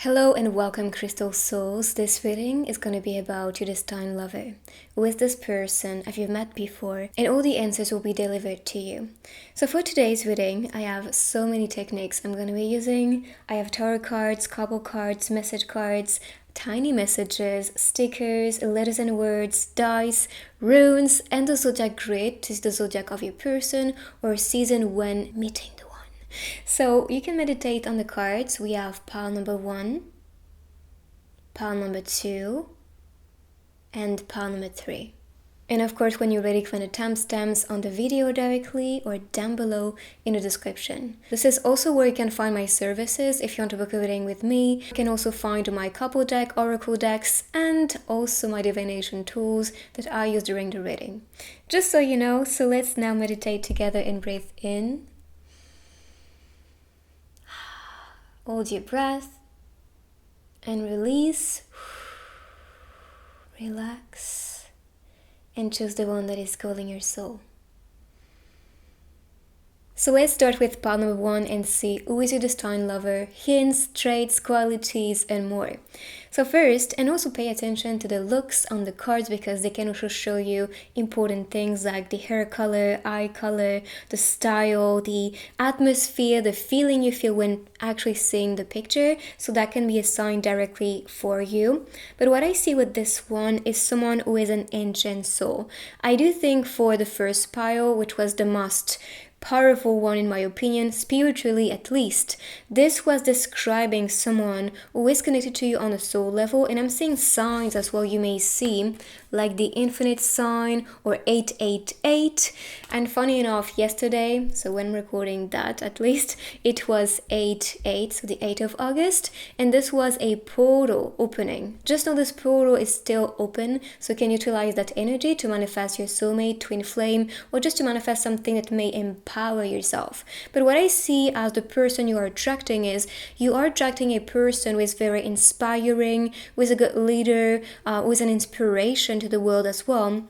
Hello and welcome, Crystal Souls. This reading is going to be about your destined lover. Who is this person? Have you met before? And all the answers will be delivered to you. So for today's reading, I have so many techniques I'm going to be using. I have tarot cards, couple cards, message cards, tiny messages, stickers, letters and words, dice, runes, and the zodiac grid to see the zodiac of your person or season when meeting the one. So you can meditate on the cards. We have pile number 1, pile number 2, and pile number 3. And of course, when you're ready, find the timestamps on the video directly or down below in the description. This is also where you can find my services if you want to book a reading with me. You can also find my couple deck, oracle decks, and also my divination tools that I use during the reading. Just so you know, so let's now meditate together and breathe in. Hold your breath and release. Relax and choose the one that is calling your soul. So let's start with pile number 1 and see who is your destined lover, hints, traits, qualities, and more. So first, and also pay attention to the looks on the cards because they can also show you important things like the hair color, eye color, the style, the atmosphere, the feeling you feel when actually seeing the picture. So that can be a sign directly for you. But what I see with this one is someone who is an ancient soul. I do think for the first pile, which was the most powerful one in my opinion, spiritually at least, this was describing someone who is connected to you on a soul level, and I'm seeing signs as well you may see, like the infinite sign or 888. And funny enough, yesterday, so when recording that at least, it was 8/8, so the 8th of August, and this was a portal opening. Just know this portal is still open, so you can utilize that energy to manifest your soulmate, twin flame, or just to manifest something that may empower yourself. But what I see as the person you are attracting is you are attracting a person who is very inspiring, who is a good leader, who is an inspiration to the world as well.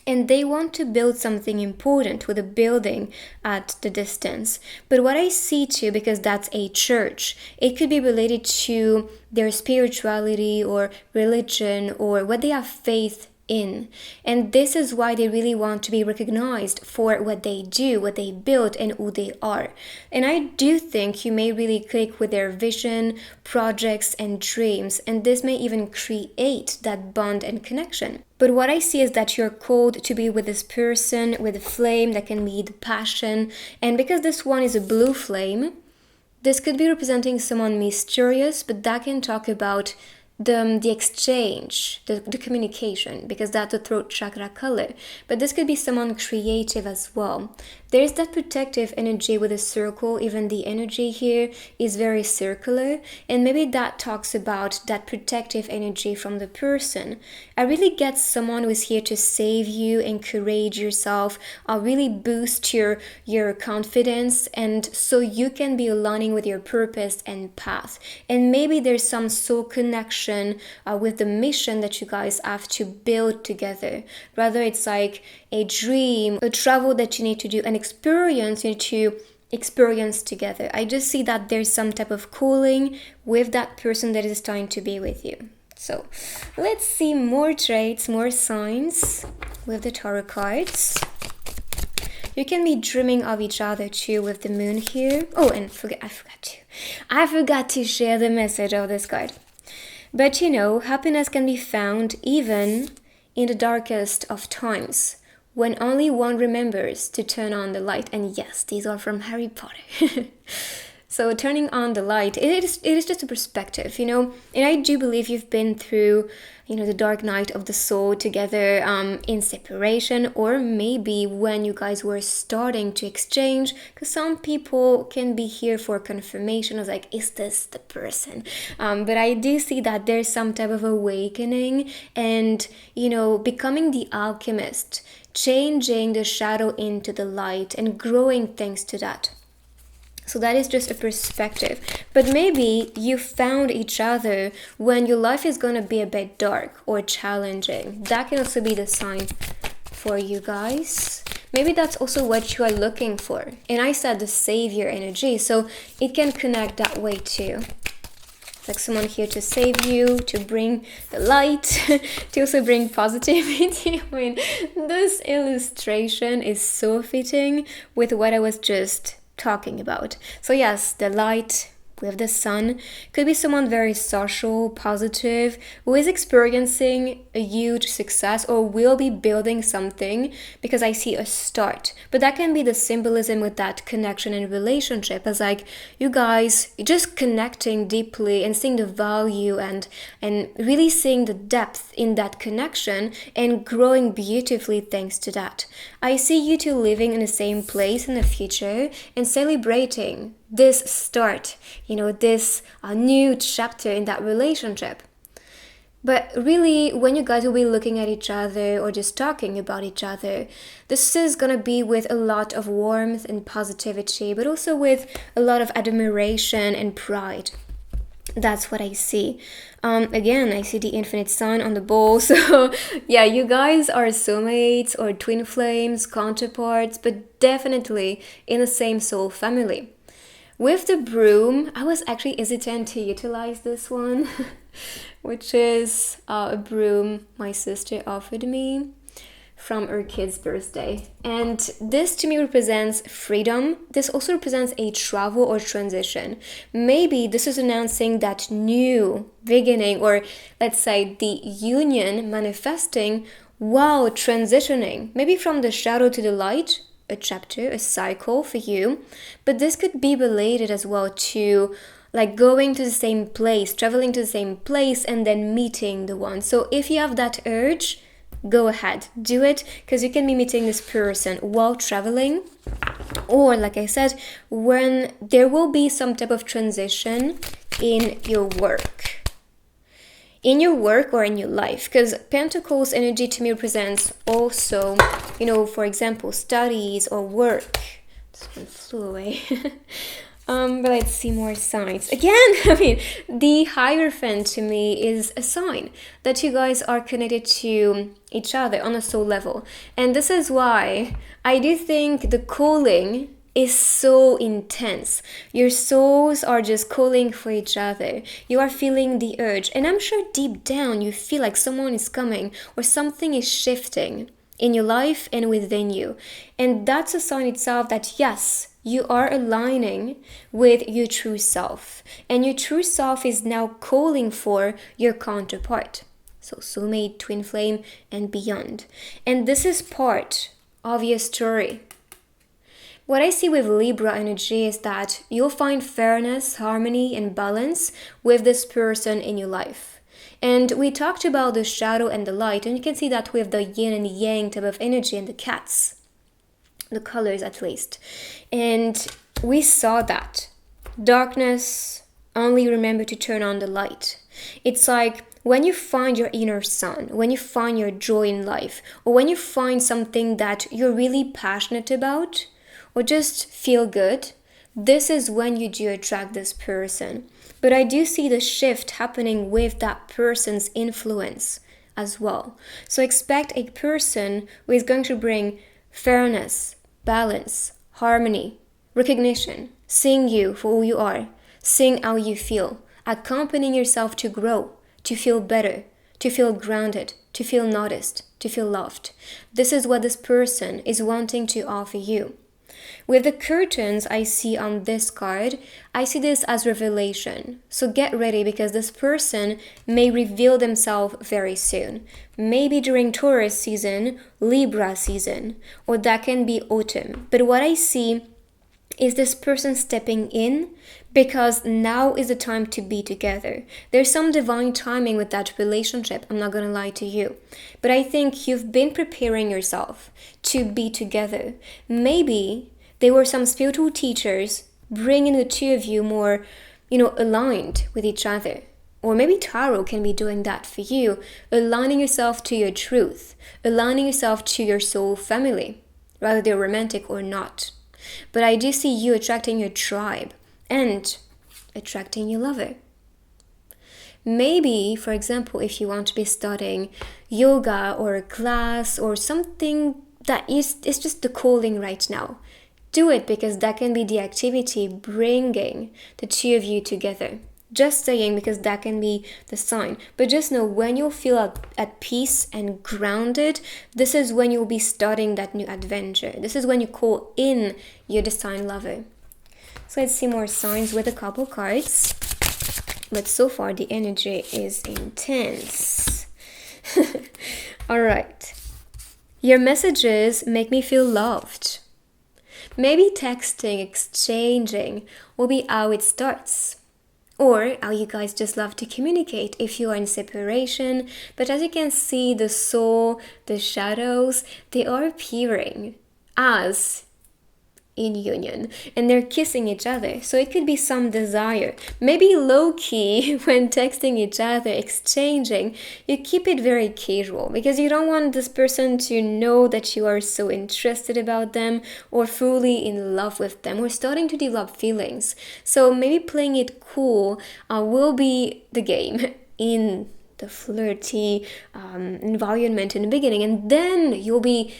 And they want to build something important with a building at the distance. But what I see too, because that's a church, it could be related to their spirituality or religion or what they have faith in. And this is why they really want to be recognized for what they do, what they build, and who they are. And I do think you may really click with their vision, projects, and dreams, and this may even create that bond and connection. But what I see is that you're called to be with this person with a flame that can lead passion. And because this one is a blue flame, this could be representing someone mysterious, but that can talk about the exchange, the communication, because that's the throat chakra color. But this could be someone creative as well. There's that protective energy with a circle. Even the energy here is very circular, and maybe that talks about that protective energy from the person. I really get someone who is here to save you, encourage yourself, really boost your confidence, and so you can be aligning with your purpose and path. And maybe there's some soul connection with the mission that you guys have to build together. Rather, it's like a dream, a travel that you need to do, an experience you need to experience together. I just see that there's some type of calling with that person that is trying to be with you. So let's see more traits, more signs with the tarot cards. You can be dreaming of each other too with the moon here. Oh, and I forgot to share the message of this card. But you know, happiness can be found even in the darkest of times, when only one remembers to turn on the light. And yes, these are from Harry Potter. So turning on the light, it is just a perspective, you know. And I do believe you've been through, you know, the dark night of the soul together in separation, or maybe when you guys were starting to exchange, because some people can be here for confirmation of like, is this the person? But I do see that there's some type of awakening and, you know, becoming the alchemist, changing the shadow into the light and growing thanks to that. So that is just a perspective. But maybe you found each other when your life is going to be a bit dark or challenging. That can also be the sign for you guys. Maybe that's also what you are looking for. And I said the savior energy, so it can connect that way too. like someone here to save you, to bring the light, to also bring positivity. I mean, this illustration is so fitting with what I was just talking about. So yes, the light with the sun could be someone very social, positive, who is experiencing a huge success or will be building something, because I see a start. But that can be the symbolism with that connection and relationship, as like you guys just connecting deeply and seeing the value and really seeing the depth in that connection and growing beautifully thanks to that. I see you two living in the same place in the future and celebrating this start, this new chapter in that relationship. But really, when you guys will be looking at each other or just talking about each other, this is gonna be with a lot of warmth and positivity, but also with a lot of admiration and pride. That's what I see. Again, I see the infinite sun on the bowl. So yeah, you guys are soulmates or twin flames, counterparts, but definitely in the same soul family. With the broom, I was actually hesitant to utilize this one, which is a broom my sister offered me from her kid's birthday. And this to me represents freedom. This also represents a travel or transition. Maybe this is announcing that new beginning, or let's say the union manifesting while transitioning, maybe from the shadow to the light, a chapter, a cycle for you. But this could be related as well to like going to the same place, traveling to the same place, and then meeting the one. So if you have that urge, go ahead, do it, because you can be meeting this person while traveling, or like I said, when there will be some type of transition in your work. In your work or in your life, because Pentacles energy to me represents also, for example, studies or work. This one flew away. But let's see more signs. Again, I mean, the Hierophant to me is a sign that you guys are connected to each other on a soul level. And this is why I do think the calling is so intense. Your souls are just calling for each other. You are feeling the urge. And I'm sure deep down you feel like someone is coming or something is shifting in your life and within you. And that's a sign itself that yes, you are aligning with your true self. And your true self is now calling for your counterpart. So soulmate, twin flame, and beyond. And this is part of your story. What I see with Libra energy is that you'll find fairness, harmony, and balance with this person in your life. And we talked about the shadow and the light, and you can see that with the yin and yang type of energy and the cats. The colors at least. And we saw that. Darkness, only remember to turn on the light. It's like when you find your inner sun, when you find your joy in life, or when you find something that you're really passionate about, or just feel good, this is when you do attract this person. But I do see the shift happening with that person's influence as well. So expect a person who is going to bring fairness, balance, harmony, recognition, seeing you for who you are, seeing how you feel, accompanying yourself to grow, to feel better, to feel grounded, to feel noticed, to feel loved. This is what this person is wanting to offer you. With the curtains I see on this card, I see this as revelation. So get ready, because this person may reveal themselves very soon. Maybe during Taurus season, Libra season, or that can be autumn. But what I see is this person stepping in, because now is the time to be together. There's some divine timing with that relationship, I'm not gonna lie to you. But I think you've been preparing yourself to be together. Maybe there were some spiritual teachers bringing the two of you more, aligned with each other. Or maybe tarot can be doing that for you, aligning yourself to your truth, aligning yourself to your soul family, whether they're romantic or not. But I do see you attracting your tribe and attracting your lover. Maybe, for example, if you want to be studying yoga or a class or something that is just the calling right now, do it, because that can be the activity bringing the two of you together. Just saying, because that can be the sign. But just know, when you'll feel at peace and grounded, this is when you'll be starting that new adventure. This is when you call in your destined lover. So let's see more signs with a couple cards. But so far the energy is intense. All right. Your messages make me feel loved. Maybe texting, exchanging will be how it starts. Or how you guys just love to communicate if you are in separation. But as you can see, the soul, the shadows, they are appearing as in union, and they're kissing each other. So it could be some desire, maybe low-key when texting each other, exchanging. You keep it very casual because you don't want this person to know that you are so interested about them or fully in love with them or starting to develop feelings. So maybe playing it cool will be the game in the flirty environment in the beginning, and then you'll be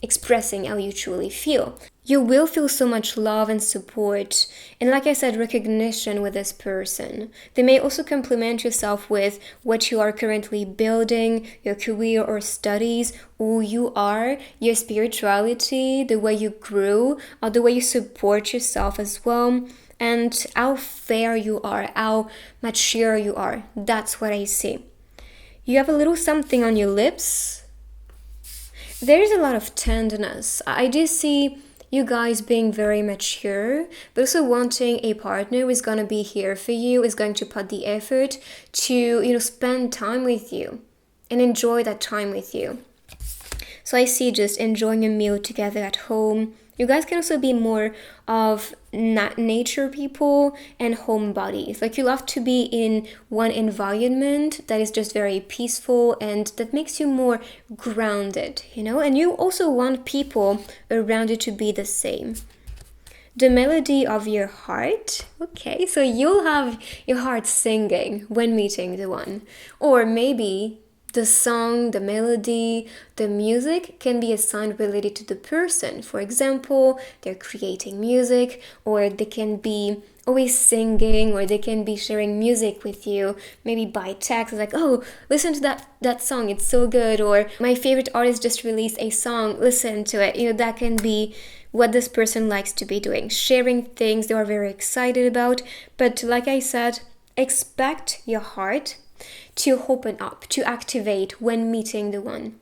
expressing how you truly feel. You will feel so much love and support, and like I said, recognition with this person. They may also compliment yourself with what you are currently building, your career or studies, who you are, your spirituality, the way you grew, or the way you support yourself as well, and how fair you are, how mature you are. That's what I see. You have a little something on your lips. There's a lot of tenderness. I do see you guys being very mature, but also wanting a partner who is going to be here for you, is going to put the effort to, spend time with you and enjoy that time with you. So I see just enjoying a meal together at home. You guys can also be more of nature people and homebodies. Like, you love to be in one environment that is just very peaceful and that makes you more grounded, and you also want people around you to be the same. The melody of your heart. Okay, so you'll have your heart singing when meeting the one. Or maybe the song, the melody, the music can be a sign related to the person. For example, they're creating music, or they can be always singing, or they can be sharing music with you, maybe by text, like, oh, listen to that song, it's so good, or my favorite artist just released a song, listen to it. That can be what this person likes to be doing, sharing things they are very excited about. But like I said, expect your heart to open up, to activate when meeting the one.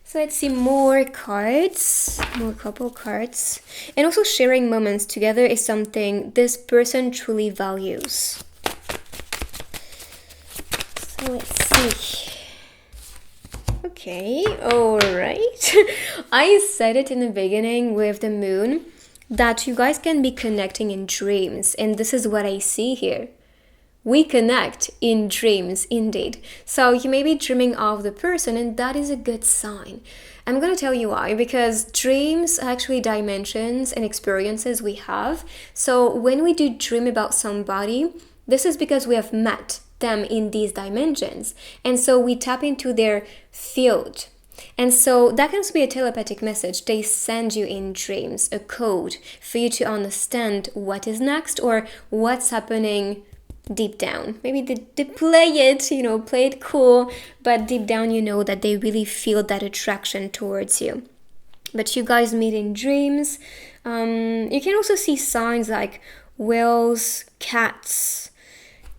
So let's see more cards, more couple cards. And also, sharing moments together is something this person truly values. So let's see. Okay, all right. I said it in the beginning with the moon that you guys can be connecting in dreams, and this is what I see here. We connect in dreams, indeed. So you may be dreaming of the person, and that is a good sign. I'm going to tell you why, because dreams are actually dimensions and experiences we have. So when we do dream about somebody, this is because we have met them in these dimensions. And so we tap into their field. And so that can also be a telepathic message they send you in dreams, a code for you to understand what is next or what's happening deep down. Maybe they play it cool, but deep down you know that they really feel that attraction towards you. But you guys meet in dreams. You can also see signs like whales, cats,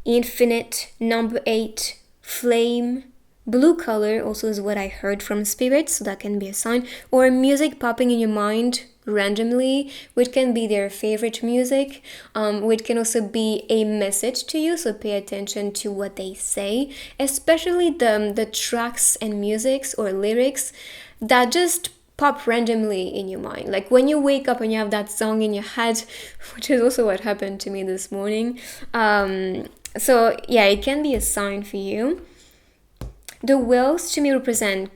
infinite, number 8, flame. Blue color also is what I heard from spirits, so that can be a sign. Or music popping in your mind randomly, which can be their favorite music, which can also be a message to you, so pay attention to what they say, especially the tracks and musics or lyrics that just pop randomly in your mind. Like when you wake up and you have that song in your head, which is also what happened to me this morning. So yeah, it can be a sign for you. The whales to me represent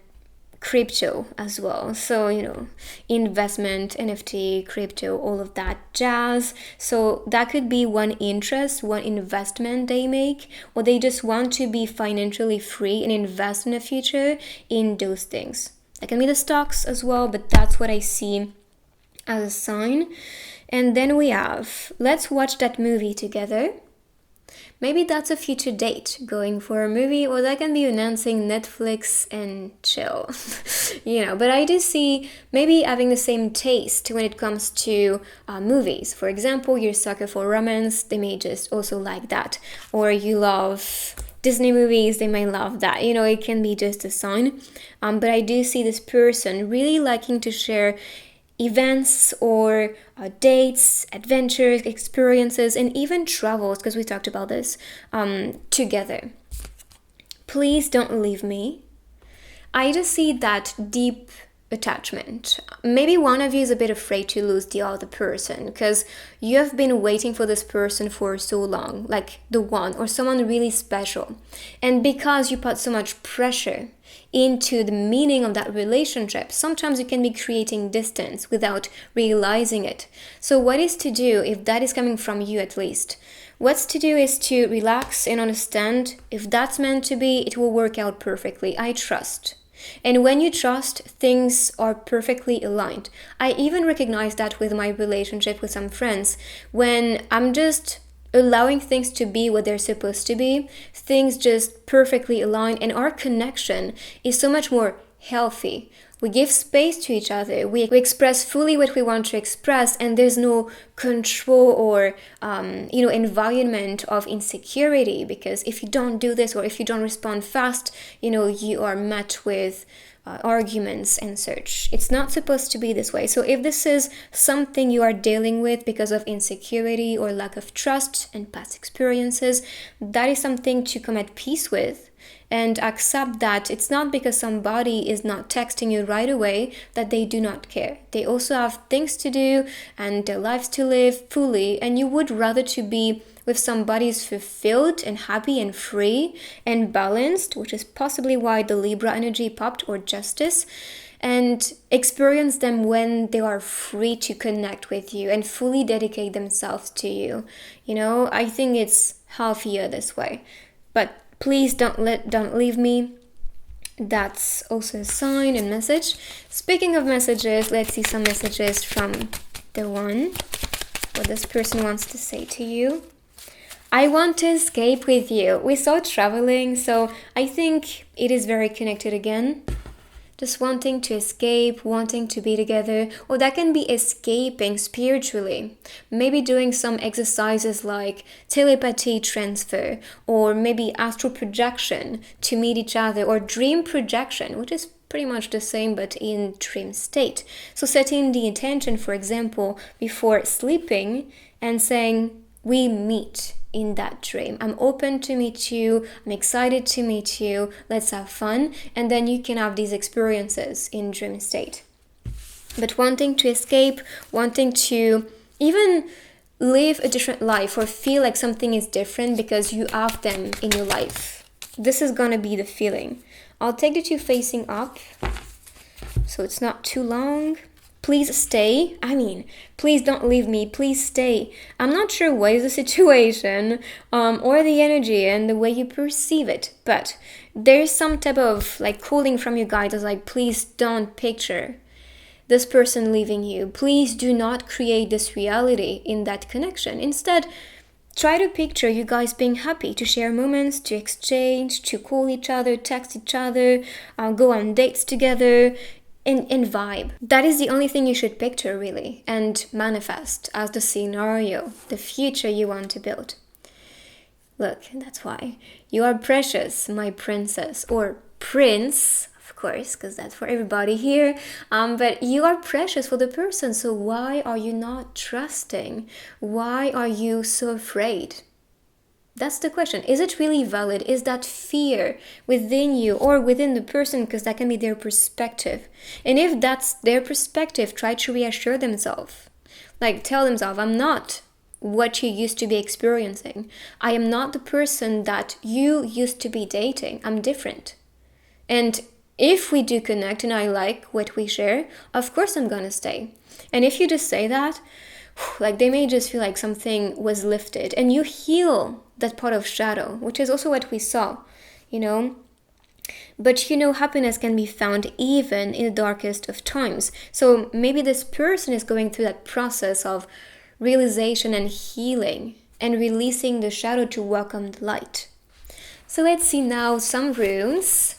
crypto as well. So, investment, NFT, crypto, all of that jazz. So that could be one interest, one investment they make, or they just want to be financially free and invest in the future in those things. That can be the stocks as well, but that's what I see as a sign. And then we have, let's watch that movie together. Maybe that's a future date, going for a movie, or that can be announcing Netflix and chill. But I do see maybe having the same taste when it comes to movies. For example, you're a sucker for romance, they may just also like that. Or you love Disney movies, they may love that. It can be just a sign. But I do see this person really liking to share events or dates, adventures, experiences, and even travels, because we talked about this, together. Please don't leave me. I just see that deep attachment. Maybe one of you is a bit afraid to lose the other person because you have been waiting for this person for so long, like the one or someone really special. And because you put so much pressure into the meaning of that relationship, sometimes you can be creating distance without realizing it. So what is to do, if that is coming from you at least? What's to do is to relax and understand if that's meant to be, it will work out perfectly. I trust. And when you trust, things are perfectly aligned. I even recognize that with my relationship with some friends. When I'm just allowing things to be what they're supposed to be, things just perfectly align, and our connection is so much more healthy. We give space to each other. We express fully what we want to express, and there's no control or environment of insecurity, because if you don't do this or if you don't respond fast, you are met with arguments and such. It's not supposed to be this way. So if this is something you are dealing with because of insecurity or lack of trust and past experiences, that is something to come at peace with and accept that it's not because somebody is not texting you right away that they do not care. They also have things to do and their lives to live fully, and you would rather to be with somebody who's fulfilled and happy and free and balanced, which is possibly why the Libra energy popped, or justice, and experience them when they are free to connect with you and fully dedicate themselves to you. I think it's healthier this way. But please don't leave me. That's also a sign and message. Speaking of messages, let's see some messages from the one. What this person wants to say to you. I want to escape with you. We saw traveling, so I think it is very connected again. Just wanting to escape, wanting to be together, or that can be escaping spiritually. Maybe doing some exercises like telepathy transfer, or maybe astral projection to meet each other, or dream projection, which is pretty much the same but in dream state. So setting the intention, for example, before sleeping and saying, we meet in that dream. I'm open to meet you. I'm excited to meet you. Let's have fun. And then you can have these experiences in dream state. But wanting to escape, wanting to even live a different life or feel like something is different because you have them in your life. This is gonna be the feeling. I'll take the two facing up so it's not too long. Please stay. Please don't leave me. Please stay. I'm not sure what is the situation or the energy and the way you perceive it, but there's some type of calling from you guys as please don't picture this person leaving you. Please do not create this reality in that connection. Instead, try to picture you guys being happy to share moments, to exchange, to call each other, text each other, go on dates together, and vibe. That is the only thing you should picture, really, and manifest as the scenario, the future you want to build. Look, that's why. You are precious, my princess, or prince, of course, because that's for everybody here. But you are precious for the person, so why are you not trusting? Why are you so afraid? That's the question. Is it really valid? Is that fear within you or within the person? Because that can be their perspective. And if that's their perspective, try to reassure themselves. Tell themselves, I'm not what you used to be experiencing. I am not the person that you used to be dating. I'm different. And if we do connect and I like what we share, of course I'm gonna stay. And if you just say that, they may just feel like something was lifted and you heal that part of shadow, which is also what we saw, But happiness can be found even in the darkest of times. So maybe this person is going through that process of realization and healing, and releasing the shadow to welcome the light. So let's see now some runes.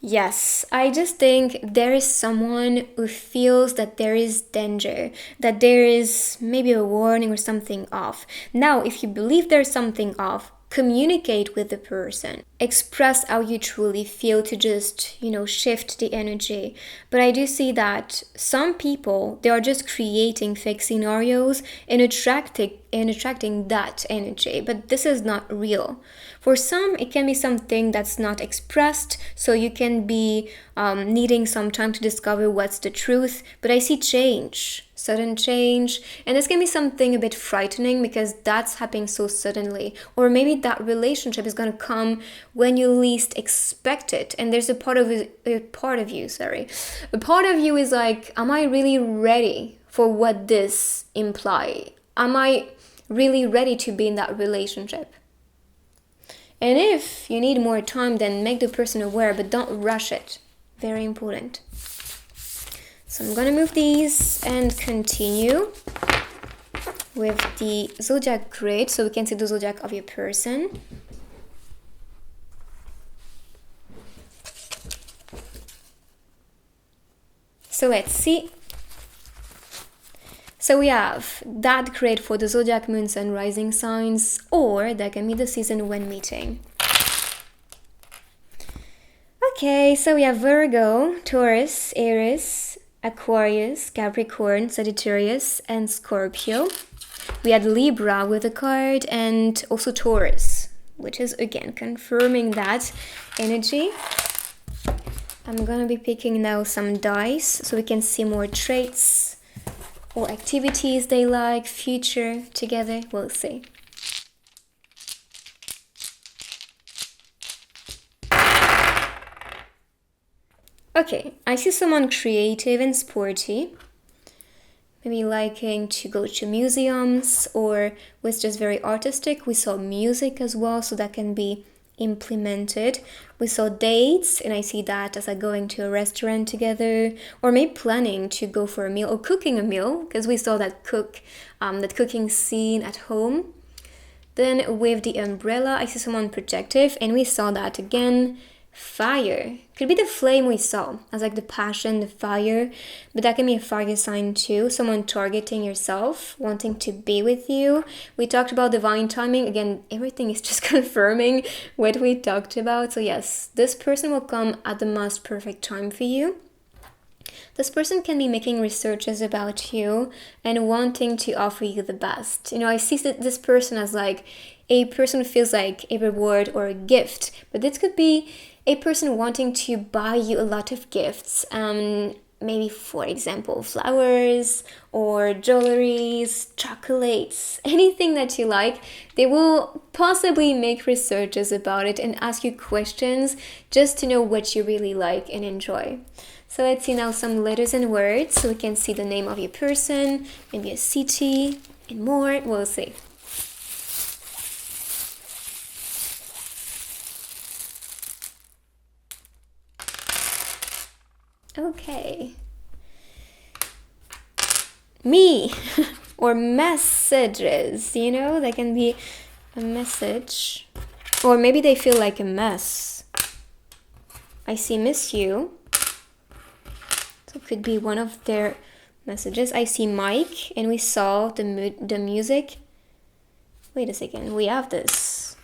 Yes, I just think there is someone who feels that there is danger, that there is maybe a warning or something off. Now, if you believe there's something off, communicate with the person. Express how you truly feel to just, shift the energy. But I do see that some people, they are just creating fake scenarios and attracting that energy. But this is not real. For some, it can be something that's not expressed, so you can be needing some time to discover what's the truth. But I see change, sudden change, and this can be something a bit frightening because that's happening so suddenly. Or maybe that relationship is going to come when you least expect it, and there's a part of you is like, am I really ready for what this implies? Am I really ready to be in that relationship? And if you need more time, then make the person aware, but don't rush it. Very important. So I'm gonna move these and continue with the zodiac grid, so we can see the zodiac of your person. So let's see. So we have that grid for the zodiac, moon, sun, rising signs, or that can be the season when meeting. Okay, so we have Virgo, Taurus, Aries, Aquarius, Capricorn, Sagittarius, and Scorpio. We had Libra with a card, and also Taurus, which is again confirming that energy. I'm gonna be picking now some dice so we can see more traits or activities they like, future together, we'll see. Okay, I see someone creative and sporty, maybe liking to go to museums or was just very artistic. We saw music as well, so that can be implemented. We saw dates, and I see that as like going to a restaurant together, or maybe planning to go for a meal or cooking a meal, because we saw that cooking scene at home. Then with the umbrella, I see someone protective, and we saw that again. Fire could be the flame we saw as like the passion, the fire, but that can be a fire sign too. Someone targeting yourself, wanting to be with you. We talked about divine timing. Again, everything is just confirming what we talked about. So yes, this person will come at the most perfect time for you. This person can be making researches about you and wanting to offer you the best. I see this person as like a person who feels like a reward or a gift, but this could be a person wanting to buy you a lot of gifts, maybe for example flowers or jewelries, chocolates, anything that you like. They will possibly make researches about it and ask you questions just to know what you really like and enjoy. So let's see now some letters and words so we can see the name of your person, maybe a city and more. We'll see. Okay. Me or messages, that can be a message, or maybe they feel like a mess. I see miss you, so it could be one of their messages. I see Mike, and we saw the music. Wait a second, we have this.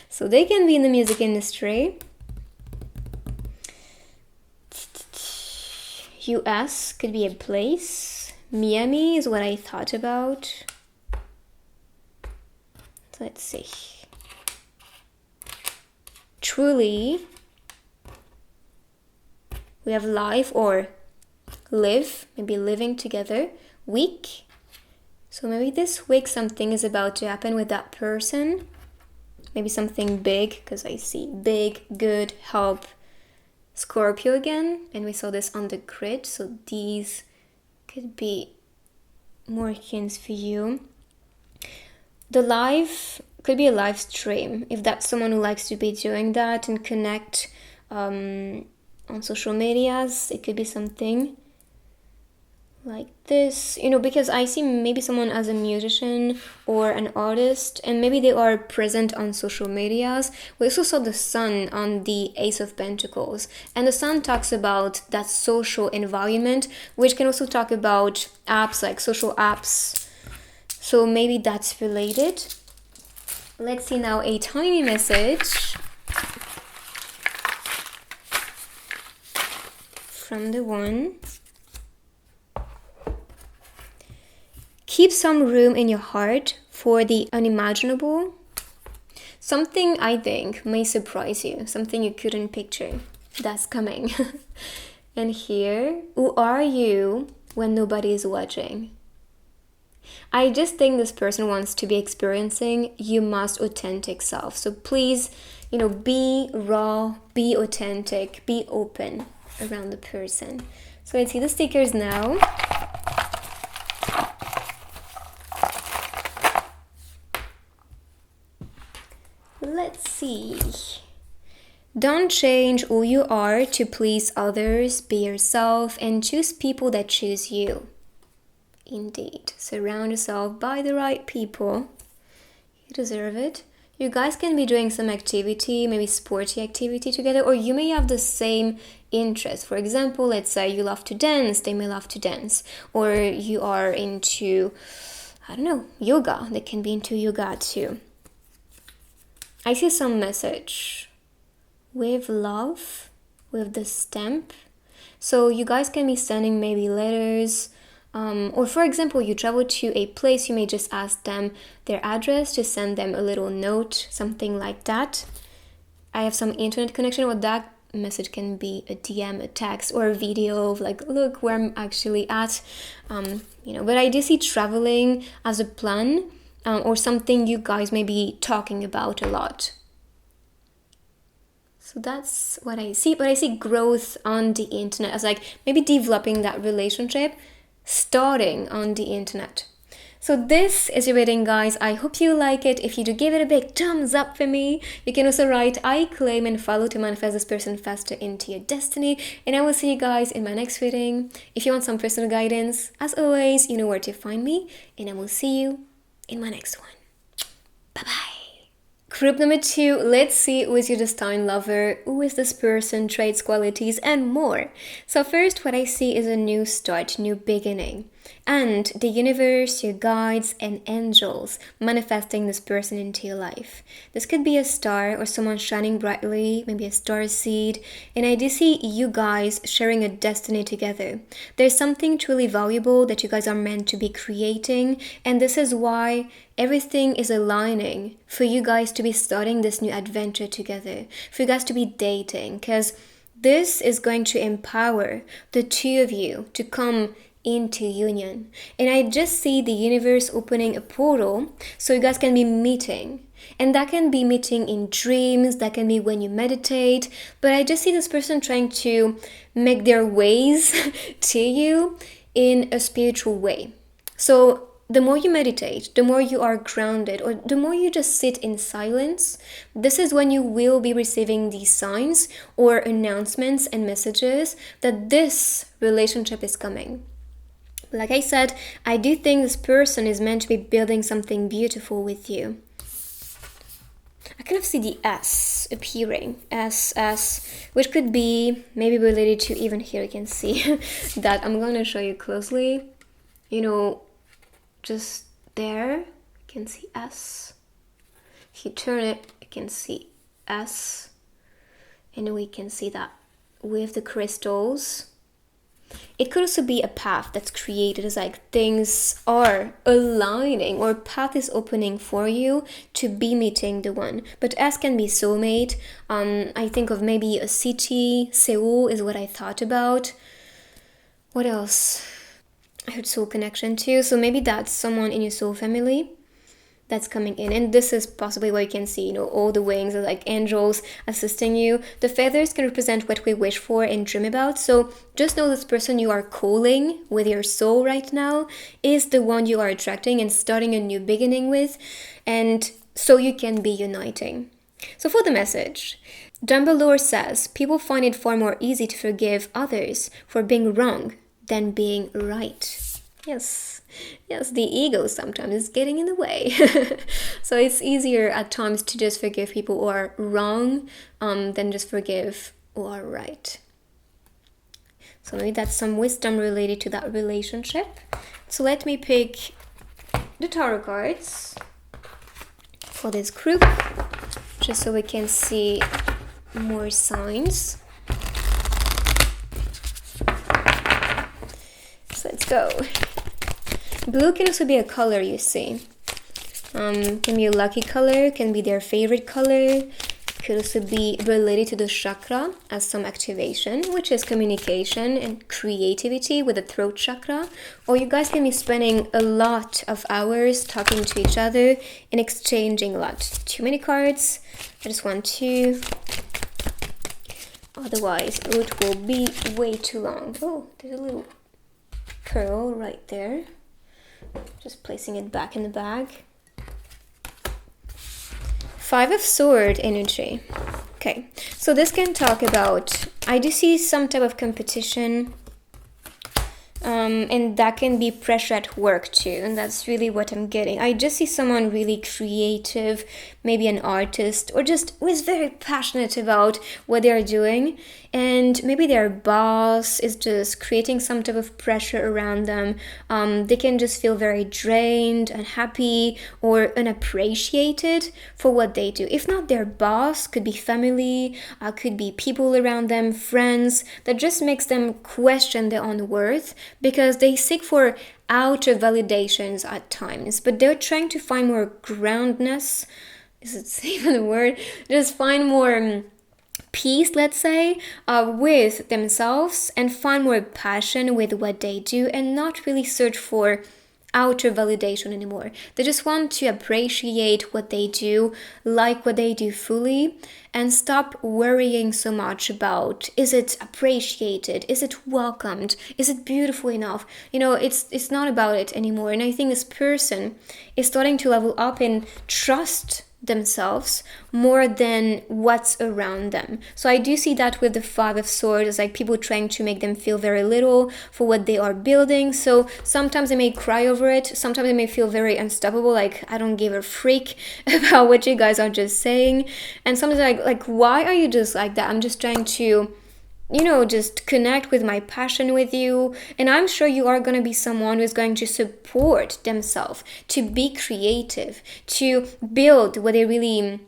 So they can be in the music industry. US could be a place. Miami is what I thought about. So let's see. Truly, we have life or live, maybe living together. Week. So maybe this week something is about to happen with that person. Maybe something big, because I see big, good, help. Scorpio again, and we saw this on the grid, so these could be more hints for you. The live could be a live stream, if that's someone who likes to be doing that and connect on social medias. It could be something like this, because I see maybe someone as a musician or an artist, and maybe they are present on social medias. We also saw the sun on the Ace of Pentacles, and the sun talks about that social environment, which can also talk about apps, like social apps. So maybe that's related. Let's see now a tiny message from the one. Keep some room in your heart for the unimaginable. Something I think may surprise you, something you couldn't picture. That's coming. And here, who are you when nobody is watching? I just think this person wants to be experiencing your most authentic self. So please, be raw, be authentic, be open around the person. So let's see the stickers now. Let's see. Don't change who you are to please others. Be yourself and choose people that choose you. Indeed. Surround yourself by the right people. You deserve it. You guys can be doing some activity, maybe sporty activity together, or you may have the same interest. For example, let's say you love to dance, they may love to dance. Or you are into, yoga. They can be into yoga too. I see some message with love, with the stamp. So you guys can be sending maybe letters, or for example, you travel to a place, you may just ask them their address to send them a little note, something like that. I have some internet connection, or that message can be a DM, a text, or a video of like, look where I'm actually at, but I do see traveling as a plan. Or something you guys may be talking about a lot. So that's what I see. But I see growth on the internet as like maybe developing that relationship starting on the internet. So this is your reading, guys. I hope you like it. If you do, give it a big thumbs up for me. You can also write I claim and follow to manifest this person faster into your destiny. And I will see you guys in my next reading. If you want some personal guidance, as always, you know where to find me. And I will see you in my next one. Bye-bye. Group number 2, let's see who is your destined lover, who is this person, traits, qualities, and more. So first, what I see is a new start, new beginning. And the universe, your guides, and angels manifesting this person into your life. This could be a star or someone shining brightly, maybe a star seed. And I do see you guys sharing a destiny together. There's something truly valuable that you guys are meant to be creating. And this is why everything is aligning for you guys to be starting this new adventure together. For you guys to be dating. Because this is going to empower the two of you to come into union. And I just see the universe opening a portal so you guys can be meeting. And that can be meeting in dreams, that can be when you meditate. But I just see this person trying to make their ways to you in a spiritual way. So the more you meditate, the more you are grounded, or the more you just sit in silence, this is when you will be receiving these signs or announcements and messages that this relationship is coming. Like I said, I do think this person is meant to be building something beautiful with you. I kind of see the S appearing, S, which could be maybe related to, even here you can see that. I'm going to show you closely. Just there, you can see S. If you turn it, you can see S. And we can see that with the crystals. It could also be a path that's created as like things are aligning, or path is opening for you to be meeting the one. But S can be soulmate. I think of maybe a city. Seoul is what I thought about. What else? I heard soul connection too. So maybe that's someone in your soul family that's coming in. And this is possibly where you can see, all the wings are like angels assisting you. The feathers can represent what we wish for and dream about. So just know this person you are calling with your soul right now is the one you are attracting and starting a new beginning with. And so you can be uniting. So for the message, Dumbledore says people find it far more easy to forgive others for being wrong than being right. Yes, yes, the ego sometimes is getting in the way. So it's easier at times to just forgive people who are wrong than just forgive who are right. So maybe that's some wisdom related to that relationship. So let me pick the tarot cards for this group, just so we can see more signs. So let's go. Blue can also be a color, you see. Can be a lucky color, can be their favorite color. Could also be related to the chakra as some activation, which is communication and creativity with the throat chakra. Or you guys can be spending a lot of hours talking to each other and exchanging a lot. Too many cards. I just want two. Otherwise, it will be way too long. Oh, there's a little pearl right there. Just placing it back in the bag. Five of Sword energy. Okay, so this can talk about, I do see some type of competition, and that can be pressure at work too, and that's really what I'm getting. I just see someone really creative, maybe an artist, or just who is very passionate about what they're doing, and maybe their boss is just creating some type of pressure around them. They can just feel very drained, unhappy, or unappreciated for what they do. If not their boss, could be family, could be people around them, friends, that just makes them question their own worth because they seek for outer validations at times, but they're trying to find more groundness. Is it even a word? Just find more peace, let's say, with themselves and find more passion with what they do and not really search for outer validation anymore. They just want to appreciate what they do, like what they do fully, and stop worrying so much about, is it appreciated? Is it welcomed? Is it beautiful enough? You know, it's not about it anymore. And I think this person is starting to level up and trust themselves more than what's around them. So I do see that with the Five of Swords, as like people trying to make them feel very little for what they are building. So sometimes they may cry over it, sometimes they may feel very unstoppable, like I don't give a freak about what you guys are just saying. And sometimes like why are you just like that? I'm just trying to, you know, just connect with my passion with you. And I'm sure you are going to be someone who's going to support themselves, to be creative, to build what they really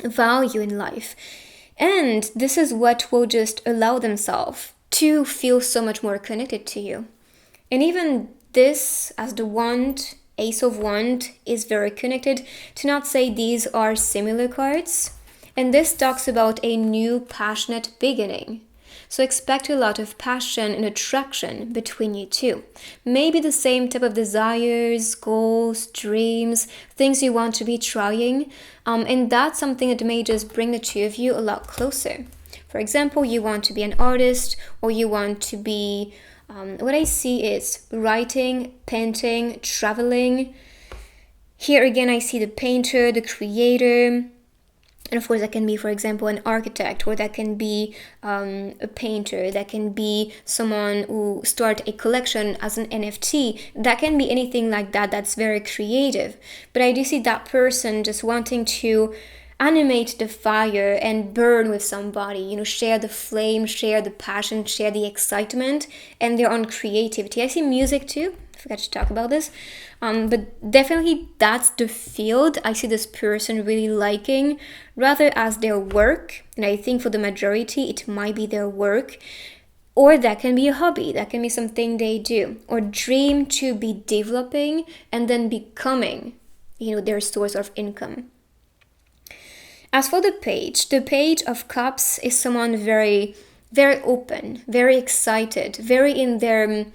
value in life. And this is what will just allow themselves to feel so much more connected to you. And even this, as the wand, Ace of Wand, is very connected, to not say these are similar cards. And this talks about a new passionate beginning. So expect a lot of passion and attraction between you two. Maybe the same type of desires, goals, dreams, things you want to be trying. And that's something that may just bring the two of you a lot closer. For example, you want to be an artist, or you want to be, what I see is writing, painting, traveling. Here again, I see the painter, the creator. And of course, that can be, for example, an architect, or that can be a painter, that can be someone who start a collection as an NFT. That can be anything like that that's very creative. But I do see that person just wanting to animate the fire and burn with somebody, you know, share the flame, share the passion, share the excitement, and their own creativity. I see music too. I forgot to talk about this. But definitely that's the field I see this person really liking, rather as their work. And I think for the majority, it might be their work. Or that can be a hobby, that can be something they do, or dream to be developing and then becoming, you know, their source of income. As for the Page of Cups is someone very, very open, very excited, very in their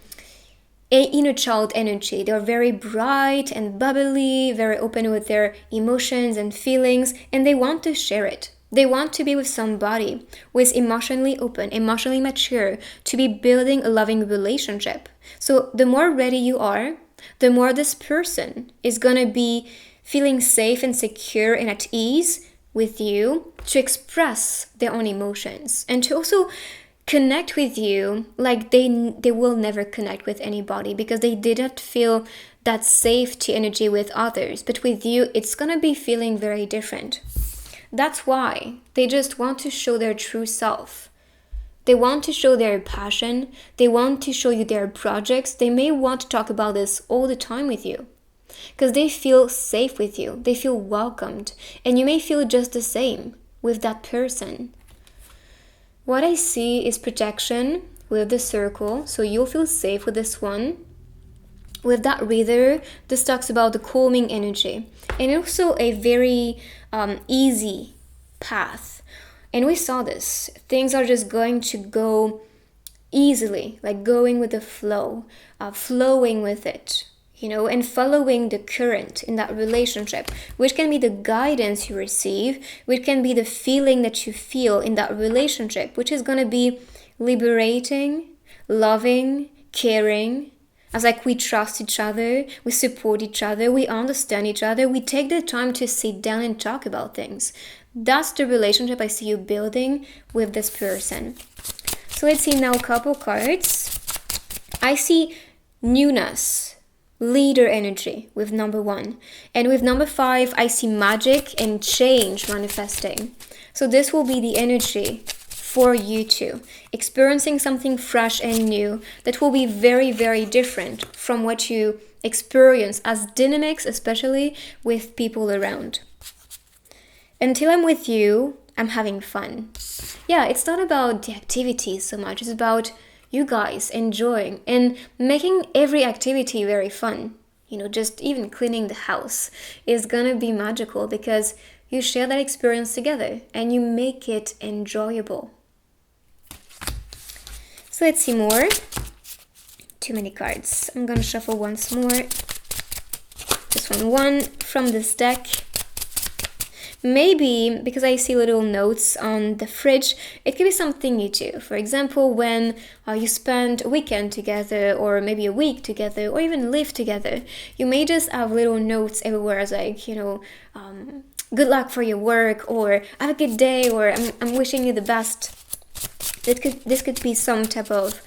inner child energy. They're very bright and bubbly, very open with their emotions and feelings, and they want to share it. They want to be with somebody who is emotionally open, emotionally mature, to be building a loving relationship. So the more ready you are, the more this person is going to be feeling safe and secure and at ease with you to express their own emotions and to also connect with you like they will never connect with anybody, because they didn't feel that safety energy with others. But with you, it's gonna be feeling very different. That's why they just want to show their true self. They want to show their passion. They want to show you their projects. They may want to talk about this all the time with you because they feel safe with you. They feel welcomed. And you may feel just the same with that person. What I see is protection with the circle. So you'll feel safe with this one. With that reader, this talks about the calming energy and also a very easy path. And we saw this. Things are just going to go easily, like going with the flow, flowing with it, and following the current in that relationship, which can be the guidance you receive, which can be the feeling that you feel in that relationship, which is going to be liberating, loving, caring. As like we trust each other, we support each other, we understand each other, we take the time to sit down and talk about things. That's the relationship I see you building with this person. So let's see now a couple cards. I see newness, leader energy with number 1. And with number 5, I see magic and change manifesting. So this will be the energy for you two, experiencing something fresh and new that will be very, very different from what you experience as dynamics, especially with people around. Until I'm with you, I'm having fun. Yeah, it's not about the activities so much. It's about you guys enjoying and making every activity very fun. Just even cleaning the house is gonna be magical because you share that experience together and you make it enjoyable. So let's see more. Too many cards. I'm gonna shuffle once more. Just one from this deck. Maybe because I see little notes on the fridge, it could be something you do. For example, when you spend a weekend together or maybe a week together or even live together, you may just have little notes everywhere as like, good luck for your work, or have a good day, or I'm wishing you the best. This could be some type of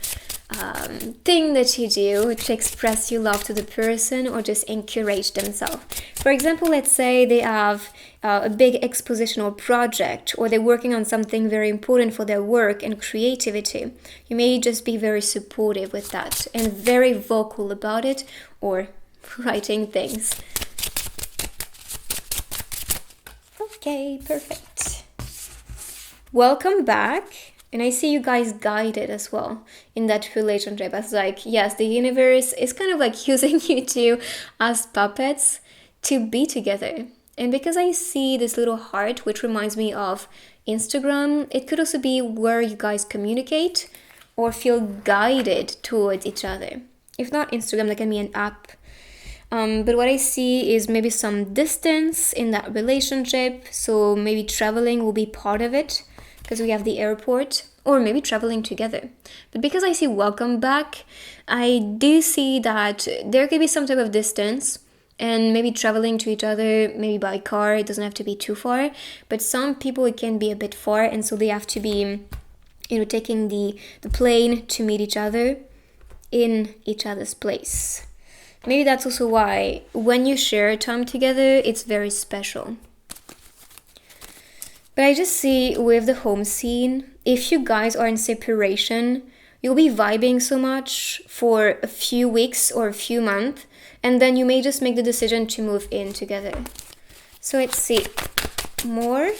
thing that you do to express your love to the person or just encourage themselves. For example, let's say they have a big expositional project or they're working on something very important for their work and creativity. You may just be very supportive with that and very vocal about it, or writing things. Okay, perfect. Welcome back. And I see you guys guided as well in that relationship as like, yes, the universe is kind of like using you two as puppets to be together. And because I see this little heart, which reminds me of Instagram, it could also be where you guys communicate or feel guided towards each other. If not Instagram, that can be an app. But what I see is maybe some distance in that relationship. So maybe traveling will be part of it, because we have the airport, or maybe traveling together. But because I see welcome back, I do see that there could be some type of distance and maybe traveling to each other, maybe by car. It doesn't have to be too far, but some people it can be a bit far, and so they have to be, taking the plane to meet each other in each other's place. Maybe that's also why when you share time together, it's very special. But I just see with the home scene, if you guys are in separation, you'll be vibing so much for a few weeks or a few months, and then you may just make the decision to move in together. So let's see more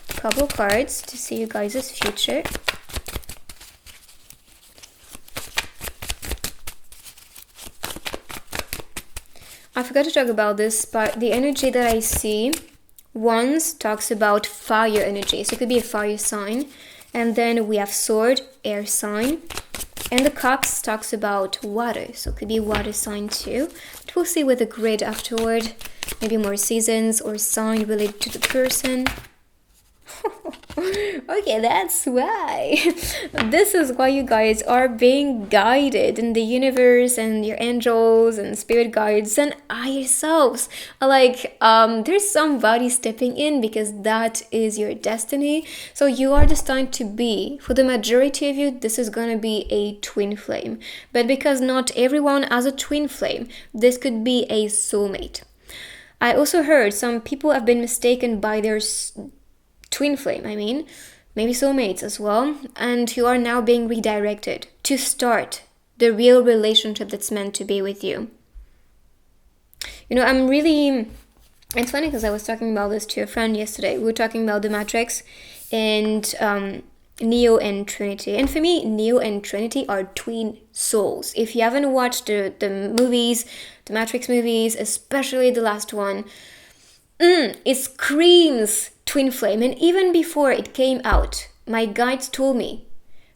couple cards to see you guys' future. I forgot to talk about this, but the energy that I see once talks about fire energy, so it could be a fire sign. And then we have sword, air sign. And the cups talks about water, so it could be water sign too. But we'll see with the grid afterward. Maybe more seasons or sign related to the person. Okay, that's why. This is why you guys are being guided in the universe, and your angels and spirit guides and I yourselves are like, there's somebody stepping in because that is your destiny. So you are destined to be, for the majority of you, this is gonna be a twin flame. But because not everyone has a twin flame, this could be a soulmate. I also heard some people have been mistaken by their twin flame, maybe soulmates as well, and you are now being redirected to start the real relationship that's meant to be with you. It's funny because I was talking about this to a friend yesterday. We were talking about the Matrix and Neo and Trinity. And for me, Neo and Trinity are twin souls. If you haven't watched the movies, the Matrix movies, especially the last one, it screams twin flame. And even before it came out, my guides told me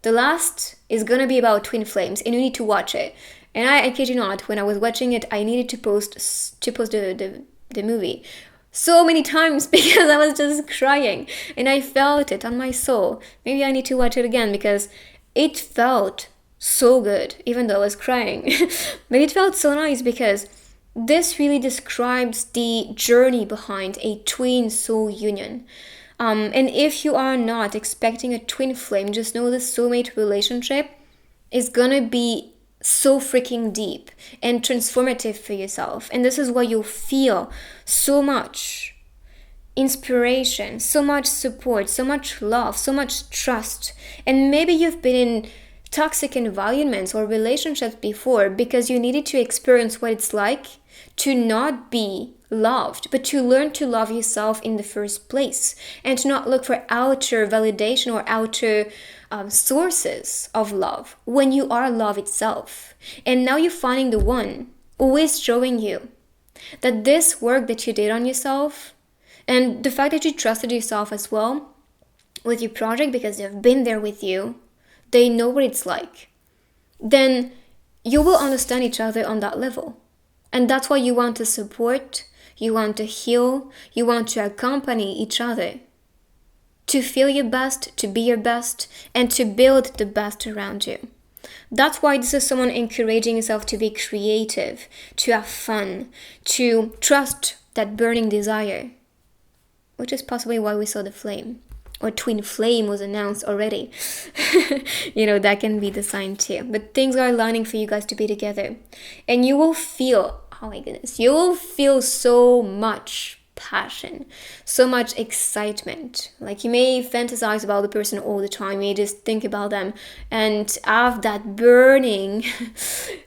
the last is gonna be about twin flames and you need to watch it. And I kid you not, when I was watching it, I needed to post the movie so many times because I was just crying and I felt it on my soul. Maybe I need to watch it again because it felt so good, even though I was crying. But it felt so nice because this really describes the journey behind a twin soul union. And if you are not expecting a twin flame, just know the soulmate relationship is gonna be so freaking deep and transformative for yourself. And this is why you'll feel so much inspiration, so much support, so much love, so much trust. And maybe you've been in toxic environments or relationships before because you needed to experience what it's like to not be loved, but to learn to love yourself in the first place and to not look for outer validation or outer sources of love when you are love itself. And now you're finding the one who is showing you that this work that you did on yourself and the fact that you trusted yourself as well with your project because they've been there with you, they know what it's like, then you will understand each other on that level. And that's why you want to support, you want to heal, you want to accompany each other to feel your best, to be your best, and to build the best around you. That's why this is someone encouraging yourself to be creative, to have fun, to trust that burning desire, which is possibly why we saw the flame. Or twin flame was announced already. That can be the sign too. But things are aligning for you guys to be together. And you will feel, oh my goodness, you will feel so much passion, so much excitement. Like you may fantasize about the person all the time. You may just think about them and have that burning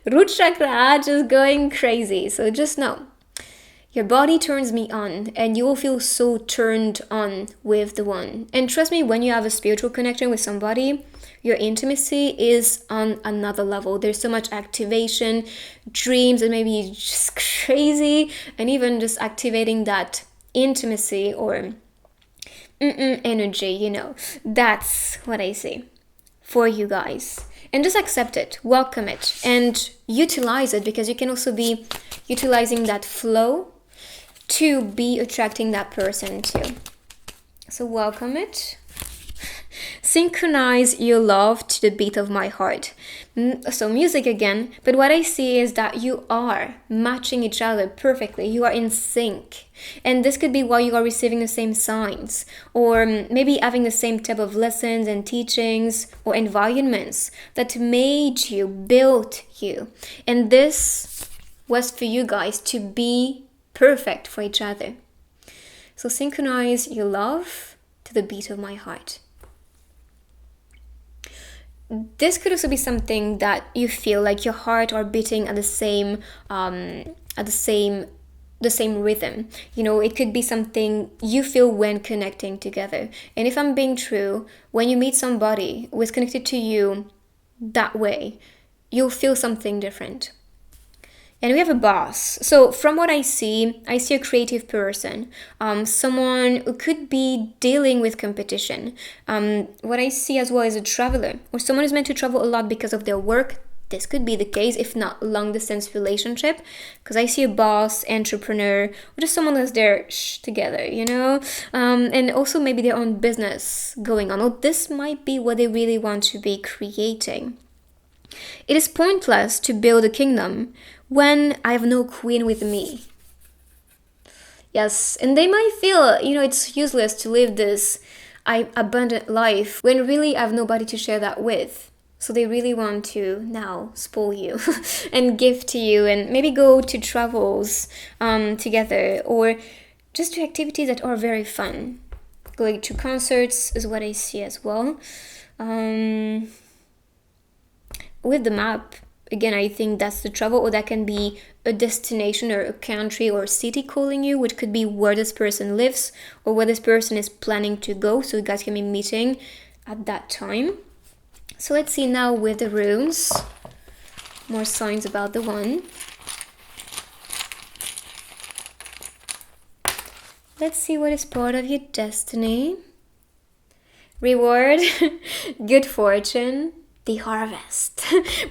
root chakra just going crazy. So just know, your body turns me on and you will feel so turned on with the one. And trust me, when you have a spiritual connection with somebody, your intimacy is on another level. There's so much activation, dreams, and maybe just crazy, and even just activating that intimacy or energy, That's what I see for you guys. And just accept it, welcome it, and utilize it because you can also be utilizing that flow to be attracting that person too. So welcome it. Synchronize your love to the beat of my heart. So music again, but what I see is that you are matching each other perfectly. You are in sync. And this could be why you are receiving the same signs, or maybe having the same type of lessons and teachings or environments that made you, built you. And this was for you guys to be perfect for each other. So synchronize your love to the beat of my heart. This could also be something that you feel like your heart are beating at the same rhythm. It could be something you feel when connecting together. And if I'm being true, when you meet somebody who is connected to you that way, you'll feel something different. And we have a boss. So from what I see a creative person, someone who could be dealing with competition. What I see as well is a traveler, or someone who's meant to travel a lot because of their work, This could be the case, if not long distance relationship, because I see a boss, entrepreneur, or just someone that's there together, you know? And also maybe their own business going on. Or this might be what they really want to be creating. It is pointless to build a kingdom when I have no queen with me. Yes, and they might feel, it's useless to live this abundant life when really I have nobody to share that with. So they really want to now spoil you and give to you and maybe go to travels together, or just do activities that are very fun. Going to concerts is what I see as well. With the map, again, I think that's the travel, or that can be a destination or a country or a city calling you, which could be where this person lives or where this person is planning to go. So you guys can be meeting at that time. So let's see now with the runes, more signs about the one. Let's see what is part of your destiny. Reward, good fortune, the harvest.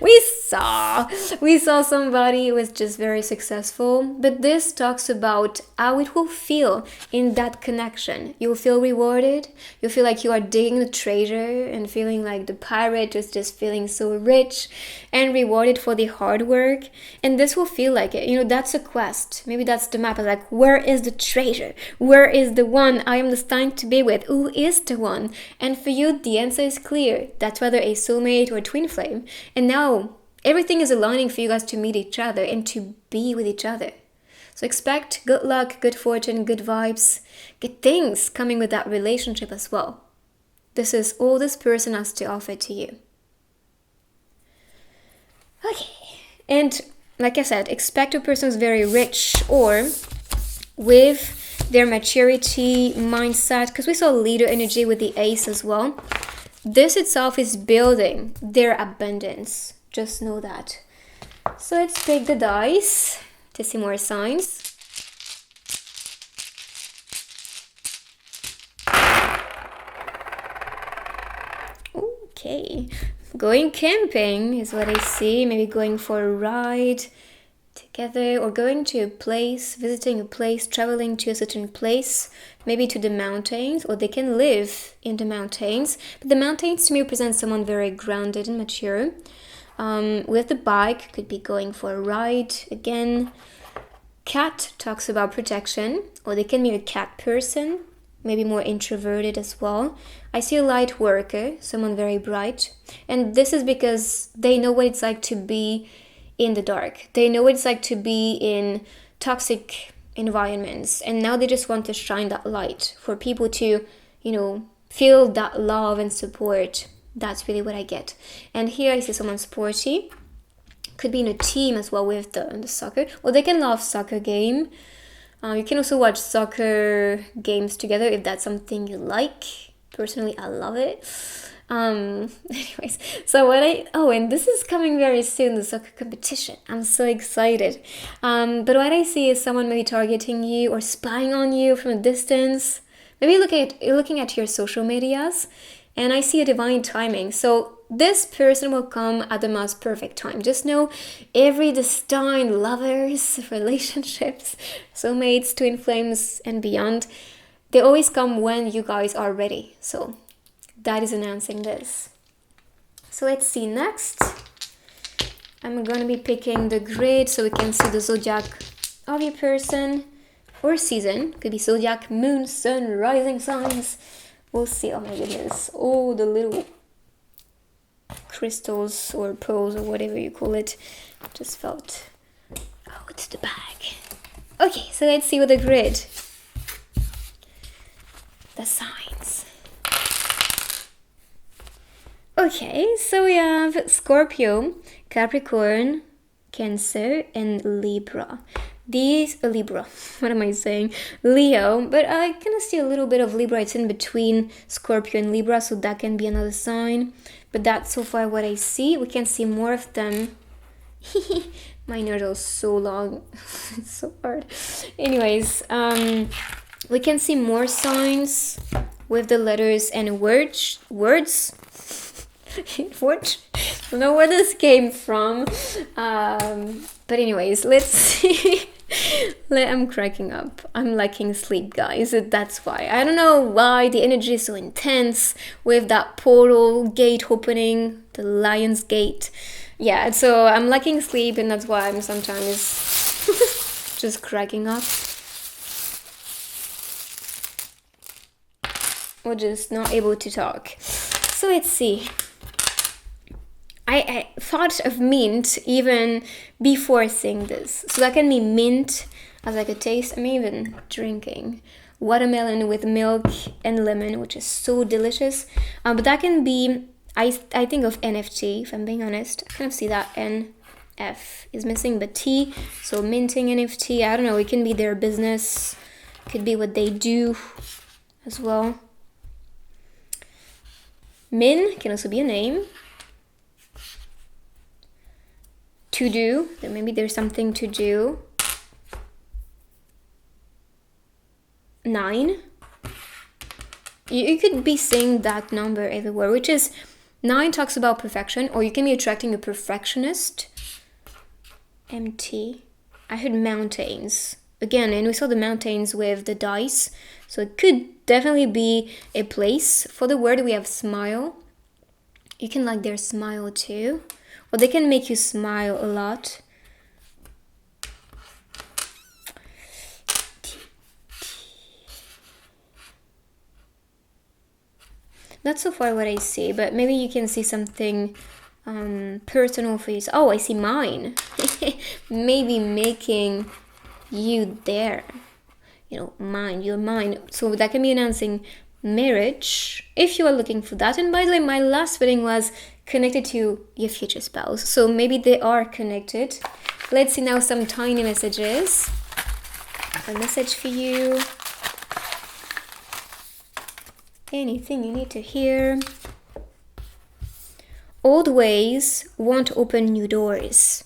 we saw somebody who was just very successful, but this talks about how it will feel in that connection. You'll feel rewarded, you'll feel like you are digging the treasure and feeling like the pirate is just feeling so rich and rewarded for the hard work. And this will feel like it, that's a quest. Maybe that's the map. It's like, where is the treasure? Where is the one I am destined to be with? Who is the one? And for you, the answer is clear. That's whether a soulmate or a twin flame. And now everything is aligning for you guys to meet each other and to be with each other. So expect good luck, good fortune, good vibes, good things coming with that relationship as well. This is all this person has to offer to you. Okay. And like I said, expect a person who's very rich or with their maturity mindset, because we saw leader energy with the ace as well. This itself is building their abundance. Just know that. So let's pick the dice to see more signs. Okay. Going camping is what I see. Maybe going for a ride together, or going to a place, visiting a place, traveling to a certain place, maybe to the mountains, or they can live in the mountains. But the mountains to me represent someone very grounded and mature. With the bike, could be going for a ride again. Cat talks about protection, or they can be a cat person, maybe more introverted as well. I see a light worker, someone very bright. And this is because they know what it's like to be in the dark. They know what it's like to be in toxic environments. And now they just want to shine that light for people to, feel that love and support. That's really what I get. And here I see someone sporty. Could be in a team as well with the soccer. Or they can love soccer game. You can also watch soccer games together if that's something you like. Personally, I love it. Anyways, so and this is coming very soon, the soccer competition. I'm so excited. But what I see is someone maybe targeting you or spying on you from a distance. Maybe looking at your social medias, and I see a divine timing. So this person will come at the most perfect time. Just know every destined lovers, relationships, soulmates, twin flames, and beyond, they always come when you guys are ready. So that is announcing this. So let's see next. I'm going to be picking the grid so we can see the zodiac of your person or season. Could be zodiac, moon, sun, rising signs. We'll see. Oh my goodness. Oh, the little crystals or pearls or whatever you call it. Just felt. Oh, it's the bag. Okay, so let's see with the grid. The signs. Okay, so we have Scorpio, Capricorn, Cancer, and Libra. What am I saying? Leo, but I kind of see a little bit of Libra. It's in between Scorpio and Libra, so that can be another sign. But that's so far what I see. We can see more of them. My nails are so long. It's so hard. Anyways, we can see more signs with the letters and words. What? I don't know where this came from. But anyways, let's see. I'm cracking up. I'm lacking sleep, guys. That's why. I don't know why the energy is so intense with that portal gate opening, the lion's gate. Yeah, so I'm lacking sleep, and that's why I'm sometimes just cracking up. Or just not able to talk. So let's see. I thought of mint even before seeing this. So that can be mint as like a taste. I'm even drinking watermelon with milk and lemon, which is so delicious. But that can be, I think of NFT, if I'm being honest. I kind of see that NF is missing, but T. So minting NFT, I don't know, it can be their business. Could be what they do as well. Min can also be a name. To do, then maybe there's something to do. 9. You could be seeing that number everywhere, which is 9 talks about perfection, or you can be attracting a perfectionist. MT. I heard mountains. Again, and we saw the mountains with the dice. So it could definitely be a place. For the word, we have smile. You can like their smile too. Or they can make you smile a lot. Not so far what I see, but maybe you can see something personal for you. Oh, I see mine. Maybe making you there. You know, mine, you're mine. So that can be announcing marriage if you are looking for that. And by the way, my last reading was connected to your future spouse, so maybe they are connected. Let's see now some tiny messages. A message for you. Anything you need to hear. Old ways won't open new doors.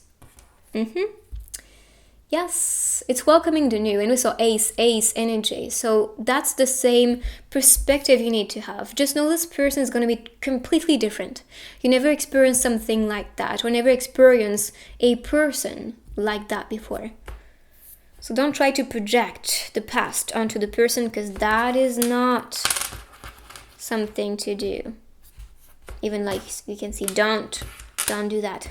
Yes, it's welcoming the new. And we saw ace energy. So that's the same perspective you need to have. Just know this person is going to be completely different. You never experienced something like that, or never experienced a person like that before. So don't try to project the past onto the person, because that is not something to do. Even like you can see, don't do that.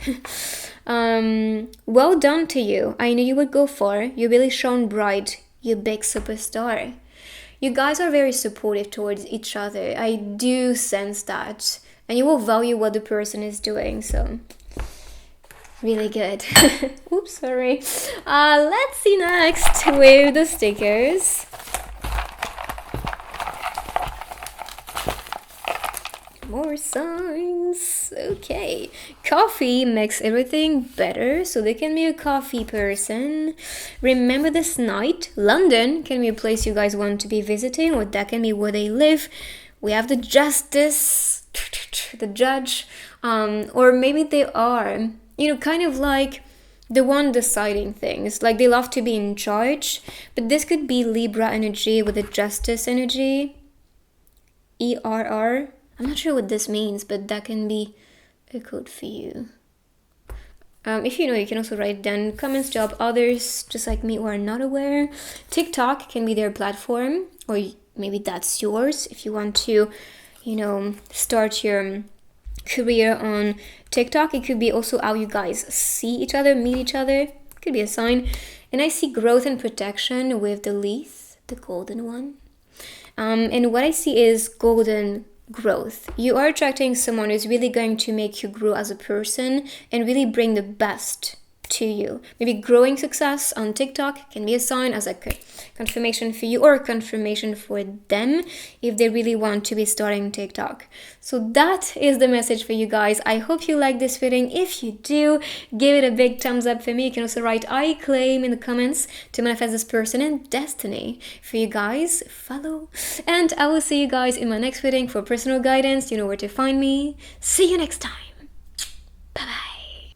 Well done to you. I knew you would go far. You really shone bright, you big superstar. You guys are very supportive towards each other. I do sense that. And you will value what the person is doing. So, really good. Oops, sorry. Let's see next with the stickers. More signs. Okay. Coffee makes everything better, so they can be a coffee person. Remember this night. London can be a place you guys want to be visiting, or that can be where they live. We have the justice, the judge, or maybe they are, kind of like the one deciding things. Like they love to be in charge, but this could be Libra energy with the justice energy. ERR. I'm not sure what this means, but that can be a code for you. If you know, you can also write down comments to help others, just like me, who are not aware. TikTok can be their platform, or maybe that's yours. If you want to, start your career on TikTok, it could be also how you guys see each other, meet each other. Could be a sign. And I see growth and protection with the leaf, the golden one. And what I see is golden growth. You are attracting someone who's really going to make you grow as a person and really bring the best to you. Maybe growing success on TikTok can be a sign as a confirmation for you, or a confirmation for them if they really want to be starting TikTok. So that is the message for you guys. I hope you like this reading. If you do, give it a big thumbs up for me. You can also write I claim in the comments to manifest this person in destiny. For you guys, follow. And I will see you guys in my next reading for personal guidance. You know where to find me. See you next time. Bye-bye.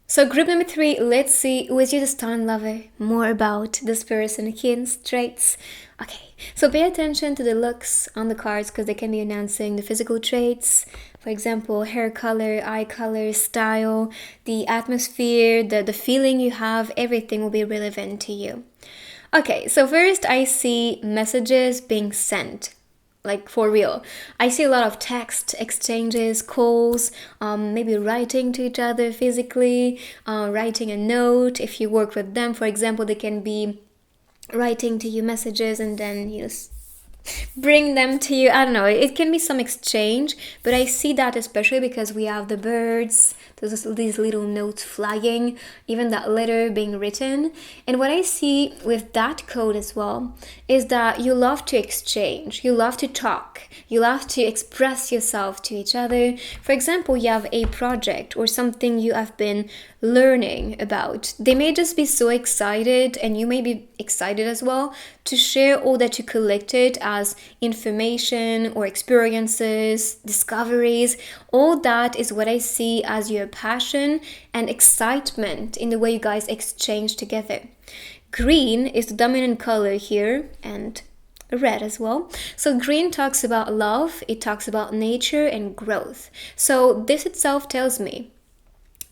So group number 3, let's see who is your destined lover. More about this person, hints, traits. Okay, so pay attention to the looks on the cards, because they can be announcing the physical traits. For example, hair color, eye color, style, the atmosphere, the feeling you have, everything will be relevant to you. Okay, so first I see messages being sent. Like for real. I see a lot of text exchanges, calls, maybe writing to each other physically, writing a note. If you work with them, for example, they can be writing to you messages and then bring them to you. I don't know, it can be some exchange, but I see that especially because we have the birds, these little notes flying, even that letter being written. And what I see with that code as well is that you love to exchange, you love to talk, you love to express yourself to each other. For example, you have a project or something you have been learning about. They may just be so excited, and you may be excited as well, to share all that you collected as information or experiences, discoveries. All that is what I see as your passion and excitement in the way you guys exchange together. Green is the dominant color here, and red as well. So green talks about love, it talks about nature and growth. So this itself tells me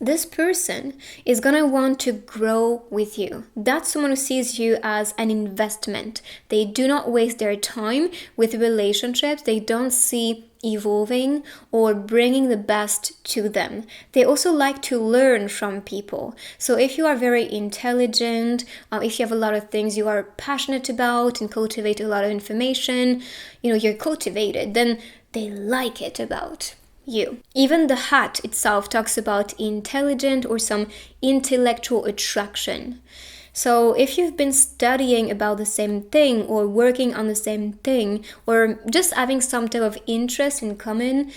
this person is gonna want to grow with you. That's someone who sees you as an investment. They do not waste their time with relationships. They don't see evolving or bringing the best to them. They also like to learn from people. So if you are very intelligent, if you have a lot of things you are passionate about and cultivate a lot of information, you're cultivated, then they like it about you. Even the hat itself talks about intelligent or some intellectual attraction. So if you've been studying about the same thing or working on the same thing or just having some type of interest in common,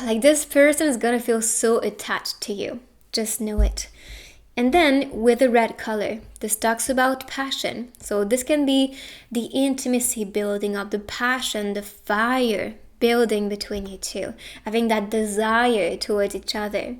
like this person is gonna feel so attached to you. Just know it. And then with the red color, this talks about passion. So this can be the intimacy building up, the passion, the fire building between you two, having that desire towards each other.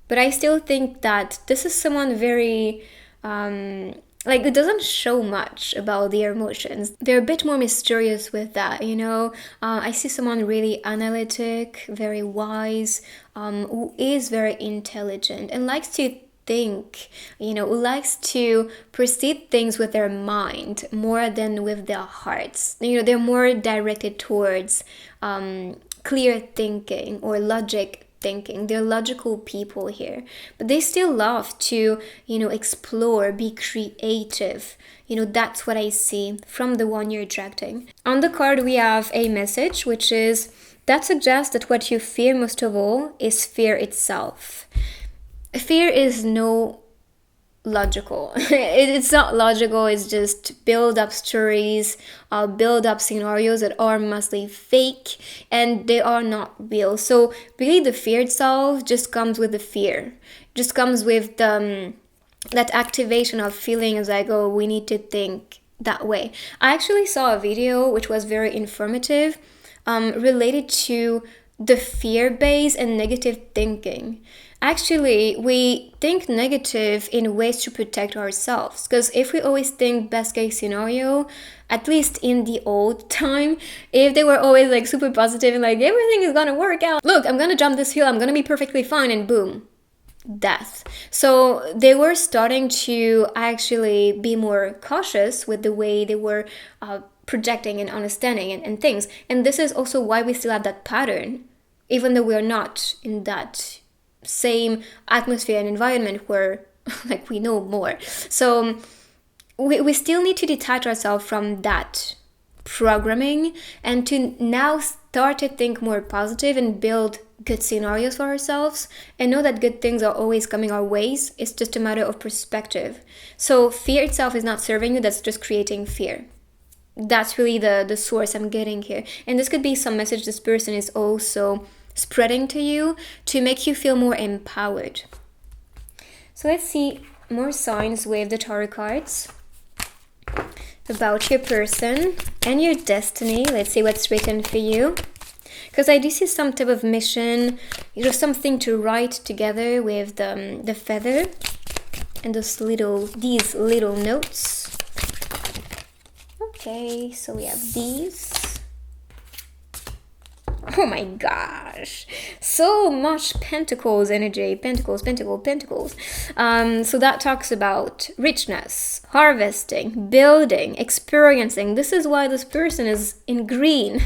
But I still think that this is someone very it doesn't show much about their emotions. They're a bit more mysterious with that, I see someone really analytic, very wise, who is very intelligent and likes to think, who likes to perceive things with their mind more than with their hearts. They're more directed towards clear thinking or logic thinking. They're logical people here, but they still love to, explore, be creative. That's what I see from the one you're attracting. On the card, we have a message, which is that suggests that what you fear most of all is fear itself. Fear is no logical. It's not logical. It's just build up stories, build up scenarios that are mostly fake and they are not real. So really the fear itself just comes with the fear, just comes with that activation of feelings like, oh, we need to think that way. I actually saw a video which was very informative, related to the fear base and negative thinking. Actually, we think negative in ways to protect ourselves, because if we always think best case scenario, at least in the old time, if they were always like super positive and like everything is gonna work out, look, I'm gonna jump this hill, I'm gonna be perfectly fine, and boom, death. So they were starting to actually be more cautious with the way they were projecting and understanding and things. And this is also why we still have that pattern, even though we're not in that same atmosphere and environment where like we know more. So we still need to detach ourselves from that programming and to now start to think more positive and build good scenarios for ourselves and know that good things are always coming our ways. It's just a matter of perspective. So fear itself is not serving you, that's just creating fear. That's really the source I'm getting here. And this could be some message this person is also spreading to you to make you feel more empowered. So let's see more signs with the tarot cards about your person and your destiny. Let's see what's written for you, because I do see some type of mission, something to write together with the feather and these little notes. Okay, so we have these. Oh my gosh, so much pentacles energy, pentacles. So that talks about richness, harvesting, building, experiencing. This is why this person is in green.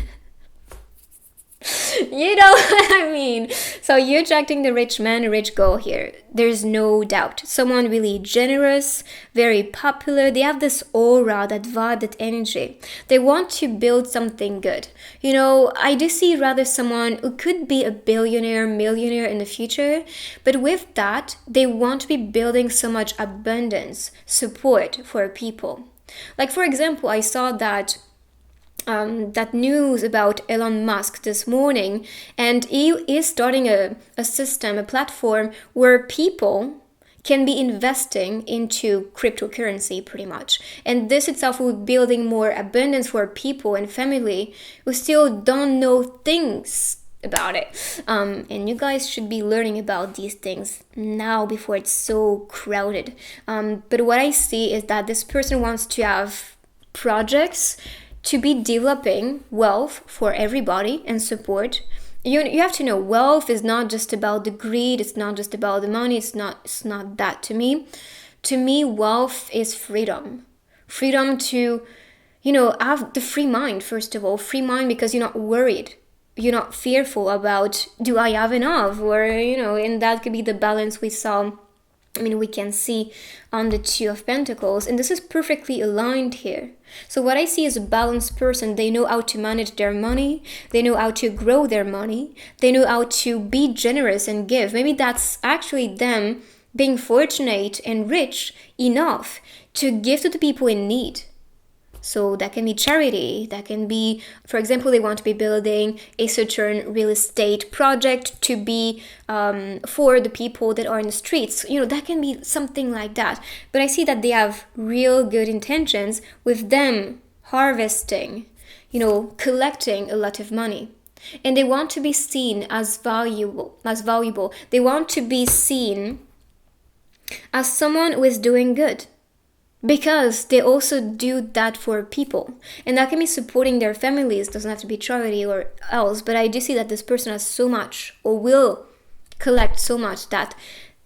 You know what I mean? So you're attracting the rich man, rich girl here. There's no doubt. Someone really generous, very popular. They have this aura, that vibe, that energy. They want to build something good. You know, I do see rather someone who could be a billionaire, millionaire in the future. But with that, they want to be building so much abundance, support for people. Like, for example, I saw that news about Elon Musk this morning, and he is starting a system, a platform where people can be investing into cryptocurrency pretty much. And this itself will be building more abundance for people and family who still don't know things about it. And you guys should be learning about these things now before it's so crowded. But what I see is that this person wants to have projects to be developing wealth for everybody and support. You have to know wealth is not just about the greed, it's not just about the money, it's not that to me. To me, wealth is freedom. Freedom to, have the free mind, first of all. Free mind because you're not worried. You're not fearful about, do I have enough? Or, and that could be the balance we can see on the Two of Pentacles, and this is perfectly aligned here. So what I see is a balanced person. They know how to manage their money. They know how to grow their money. They know how to be generous and give. Maybe that's actually them being fortunate and rich enough to give to the people in need. So that can be charity, that can be, for example, they want to be building a certain real estate project to be for the people that are in the streets. That can be something like that. But I see that they have real good intentions with them harvesting, collecting a lot of money. And they want to be seen as valuable. They want to be seen as someone who is doing good. Because they also do that for people. And that can be supporting their families. It doesn't have to be charity or else. But I do see that this person has so much, or will collect so much, that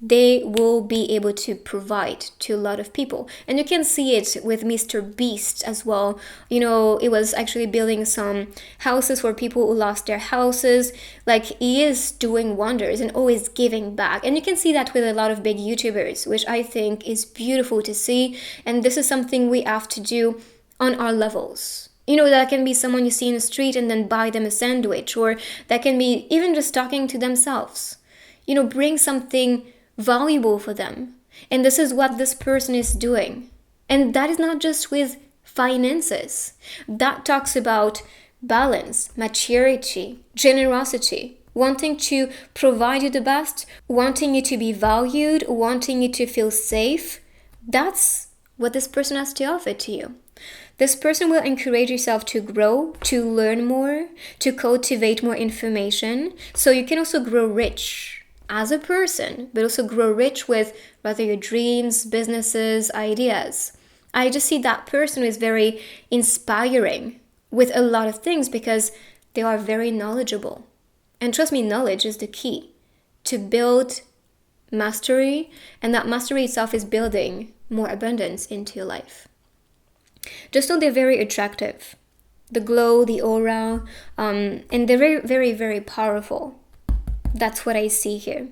they will be able to provide to a lot of people. And you can see it with Mr. Beast as well. It was actually building some houses for people who lost their houses. Like, he is doing wonders and always giving back. And you can see that with a lot of big YouTubers, which I think is beautiful to see. And this is something we have to do on our levels. That can be someone you see in the street and then buy them a sandwich. Or that can be even just talking to themselves. Bring something valuable for them. And this is what this person is doing. And that is not just with finances. That talks about balance, maturity, generosity, wanting to provide you the best, wanting you to be valued, wanting you to feel safe. That's what this person has to offer to you. This person will encourage yourself to grow, to learn more, to cultivate more information, so you can also grow rich as a person, but also grow rich with rather your dreams, businesses, ideas. I just see that person who is very inspiring with a lot of things because they are very knowledgeable. And trust me, knowledge is the key to build mastery, and that mastery itself is building more abundance into your life. Just know they're very attractive. The glow, the aura, and they're very, very, very powerful. That's what I see here.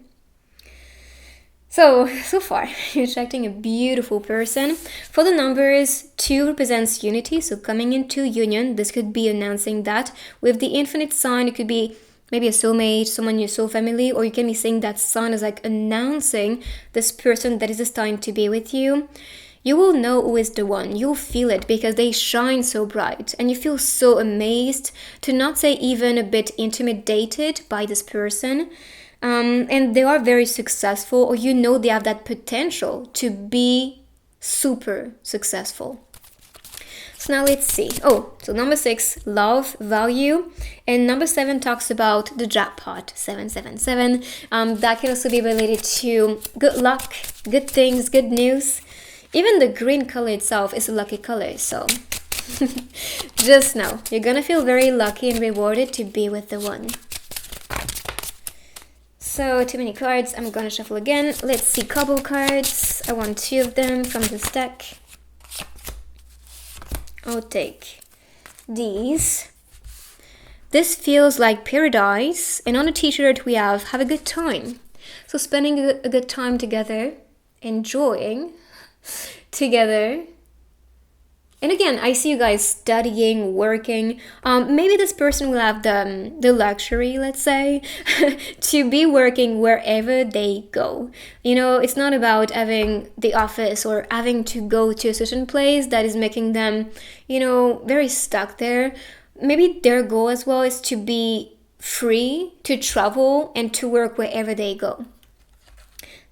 So far, you're attracting a beautiful person. For the numbers, 2 represents unity, so coming into union. This could be announcing that. With the infinite sign, it could be maybe a soulmate, someone in your soul family, or you can be saying that sign is like announcing this person that is destined to be with you. You will know who is the one. You'll feel it because they shine so bright, and you feel so amazed, to not say even a bit intimidated by this person. And they are very successful, or they have that potential to be super successful. So now let's see. So number 6, love, value. And number 7 talks about the jackpot, 777. That can also be related to good luck, good things, good news. Even the green color itself is a lucky color. So Just know, you're gonna feel very lucky and rewarded to be with the one. So, too many cards. I'm gonna shuffle again. Let's see couple cards. I want 2 of them from this deck. I'll take these. This feels like paradise. And on the t-shirt we have a good time. So spending a good time together, enjoying together. And again, I see you guys studying, working. Maybe this person will have the luxury, let's say, to be working wherever they go. You know, it's not about having the office or having to go to a certain place that is making them, you know, very stuck there. Maybe their goal as well is to be free, to travel, and to work wherever they go.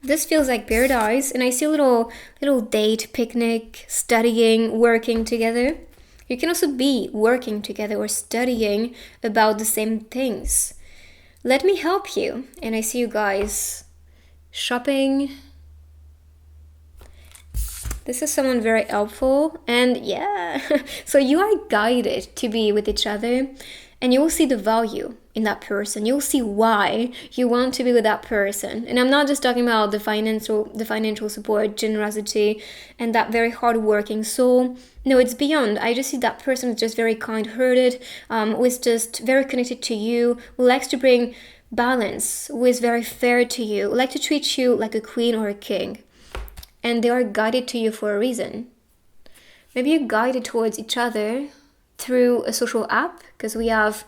This feels like paradise, and I see a little date, picnic, studying, working together. You can also be working together or studying about the same things. Let me help you. And I see you guys shopping. This is someone very helpful, and yeah, so you are guided to be with each other, and you will see the value in that person. You'll see why you want to be with that person. And I'm not just talking about the financial support, generosity, and that very hardworking soul. No, it's beyond. I just see that person is just very kind-hearted, who is just very connected to you, who likes to bring balance, who is very fair to you, who likes to treat you like a queen or a king. And they are guided to you for a reason. Maybe you're guided towards each other through a social app, because we have,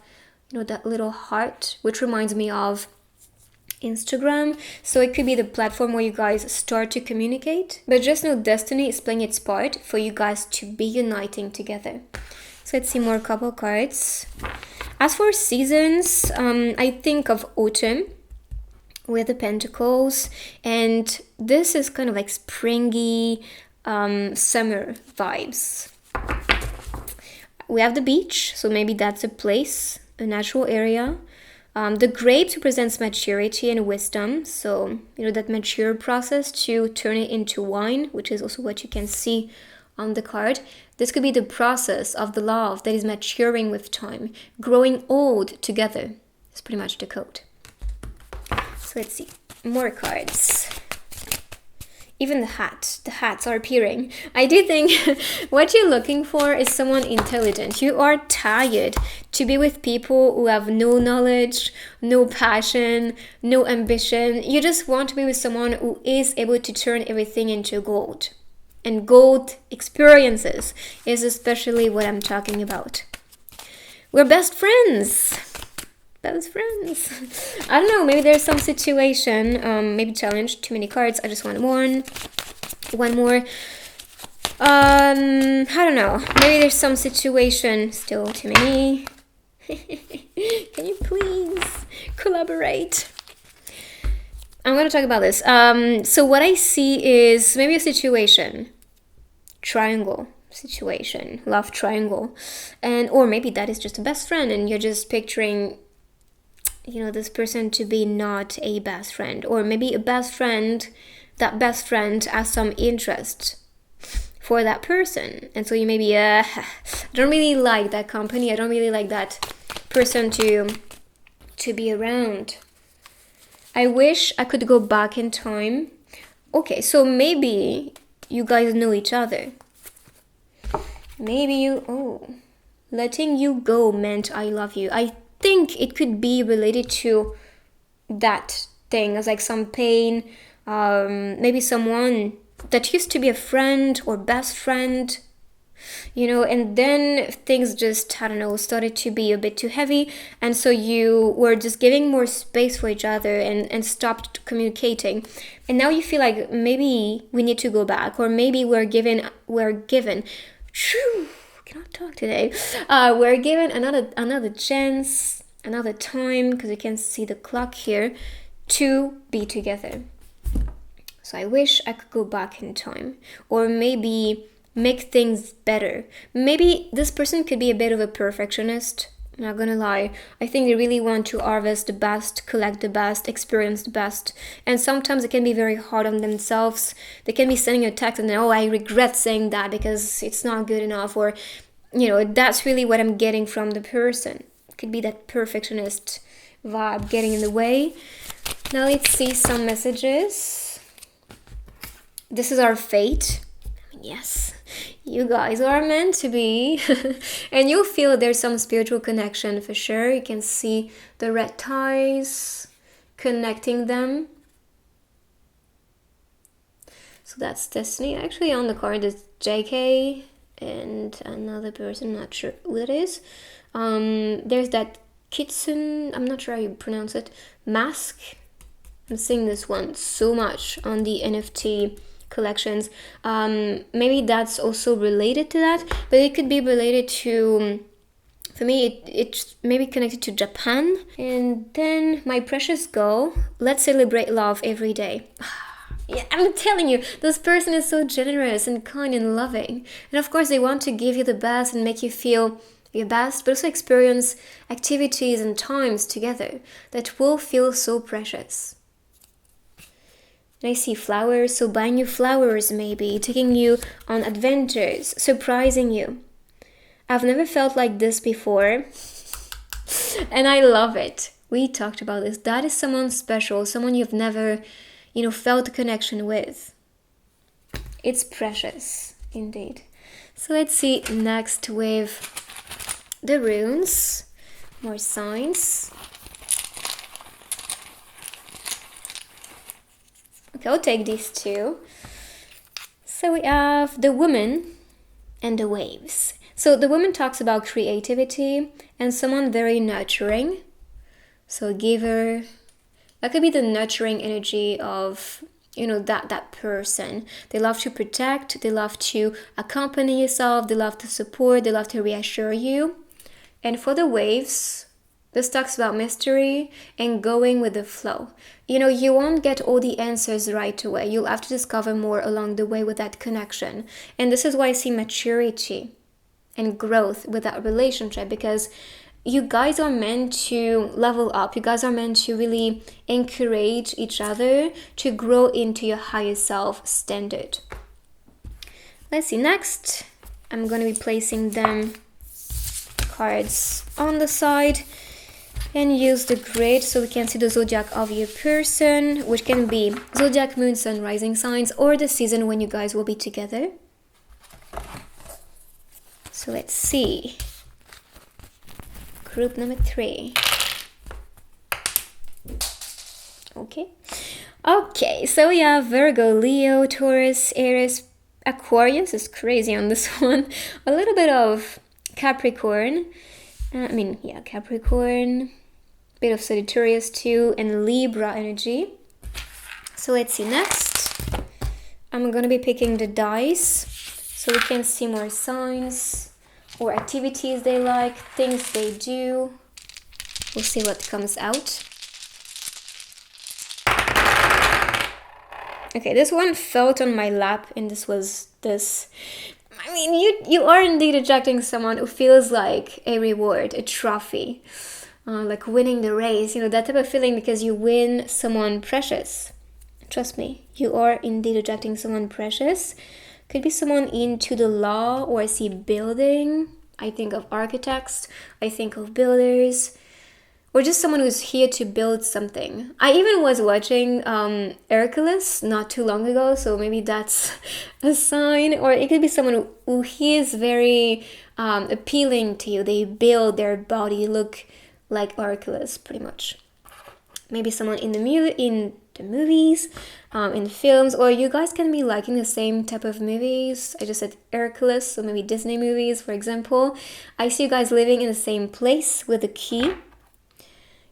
you know, that little heart, which reminds me of Instagram. So it could be the platform where you guys start to communicate. But just know Destiny is playing its part for you guys to be uniting together. So let's see more couple cards. As for seasons, I think of autumn with the pentacles, and this is kind of like springy summer vibes. We have the beach, so maybe that's a place, a natural area. The grapes represents maturity and wisdom, so you know that mature process to turn it into wine, which is also what you can see on the card. This could be the process of the love that is maturing with time, growing old together. It's pretty much the code. So let's see, more cards. Even the hats are appearing. I do think what you're looking for is someone intelligent. You are tired to be with people who have no knowledge, no passion, no ambition. You just want to be with someone who is able to turn everything into gold. And gold experiences is especially what I'm talking about. We're best friends. Best friends. I don't know, maybe there's some situation, maybe challenge, too many cards. I just want one more. I don't know, maybe there's some situation, still too many. Can you please collaborate? I'm gonna talk about this. So what I see is maybe a situation, triangle situation, love triangle, and or maybe that is just a best friend and you're just picturing, you know, this person to be not a best friend, or maybe a best friend, that best friend has some interest for that person, and so you maybe I don't really like that company, I don't really like that person to be around. I wish I could go back in time. Okay, so maybe you guys know each other. Maybe letting you go meant I love you. I think it could be related to that thing, as like some pain, maybe someone that used to be a friend or best friend, you know, and then things just, I don't know, started to be a bit too heavy, and so you were just giving more space for each other and stopped communicating, and now you feel like maybe we need to go back, or maybe we're given cannot talk today. We're given another chance, another time, because you can see the clock here, to be together. So I wish I could go back in time, or maybe make things better. Maybe this person could be a bit of a perfectionist. I'm not gonna lie. I think they really want to harvest the best, collect the best, experience the best. And sometimes it can be very hard on themselves. They can be sending a text and then, oh, I regret saying that because it's not good enough. Or that's really what I'm getting from the person. Could be that perfectionist vibe getting in the way. Now let's see some messages. This is our fate. Yes, you guys are meant to be. And you'll feel there's some spiritual connection for sure. You can see the red ties connecting them. So that's Destiny. Actually on the card is JK and another person, not sure who it is. There's that Kitsune, I'm not sure how you pronounce it, mask. I'm seeing this one so much on the NFT collections. Maybe that's also related to that, but it could be related to, for me, it's maybe connected to Japan. And then my precious girl, let's celebrate love every day. Yeah, I'm telling you, this person is so generous and kind and loving. And of course, they want to give you the best and make you feel your best, but also experience activities and times together that will feel so precious. And I see flowers, so buying you flowers maybe, taking you on adventures, surprising you. I've never felt like this before, and I love it. We talked about this. That is someone special, someone you've never felt a connection with. It's precious, indeed. So let's see next with the runes, more signs. Okay, I'll take these two. So we have the woman and the waves. So the woman talks about creativity and someone very nurturing. So a giver. That could be the nurturing energy of, that person. They love to protect, they love to accompany yourself, they love to support, they love to reassure you. And for the waves, this talks about mystery and going with the flow. You won't get all the answers right away. You'll have to discover more along the way with that connection. And this is why I see maturity and growth with that relationship, because you guys are meant to level up. You guys are meant to really encourage each other to grow into your higher self standard. Let's see, next, I'm going to be placing them cards on the side and use the grid so we can see the zodiac of your person, which can be zodiac, moon, sun, rising signs, or the season when you guys will be together. So let's see. Group number 3. Okay, so we have Virgo, Leo, Taurus, Aries, Aquarius is crazy on this one. A little bit of Capricorn. Capricorn. Bit of Sagittarius too, and Libra energy. So let's see next. I'm gonna be picking the dice so we can see more signs or activities they like, things they do. We'll see what comes out. Okay, this one felt on my lap, and this was this. You are indeed attracting someone who feels like a reward, a trophy, like winning the race, that type of feeling, because you win someone precious. Trust me, you are indeed attracting someone precious. Could be someone into the law, or I see building. I think of architects, I think of builders, or just someone who's here to build something. I even was watching Hercules not too long ago, so maybe that's a sign. Or it could be someone who he is very appealing to you. They build their body, look like Hercules, pretty much. Maybe someone in the movies, in films, or you guys can be liking the same type of movies. I just said Hercules, so maybe Disney movies, for example. I see you guys living in the same place with a key.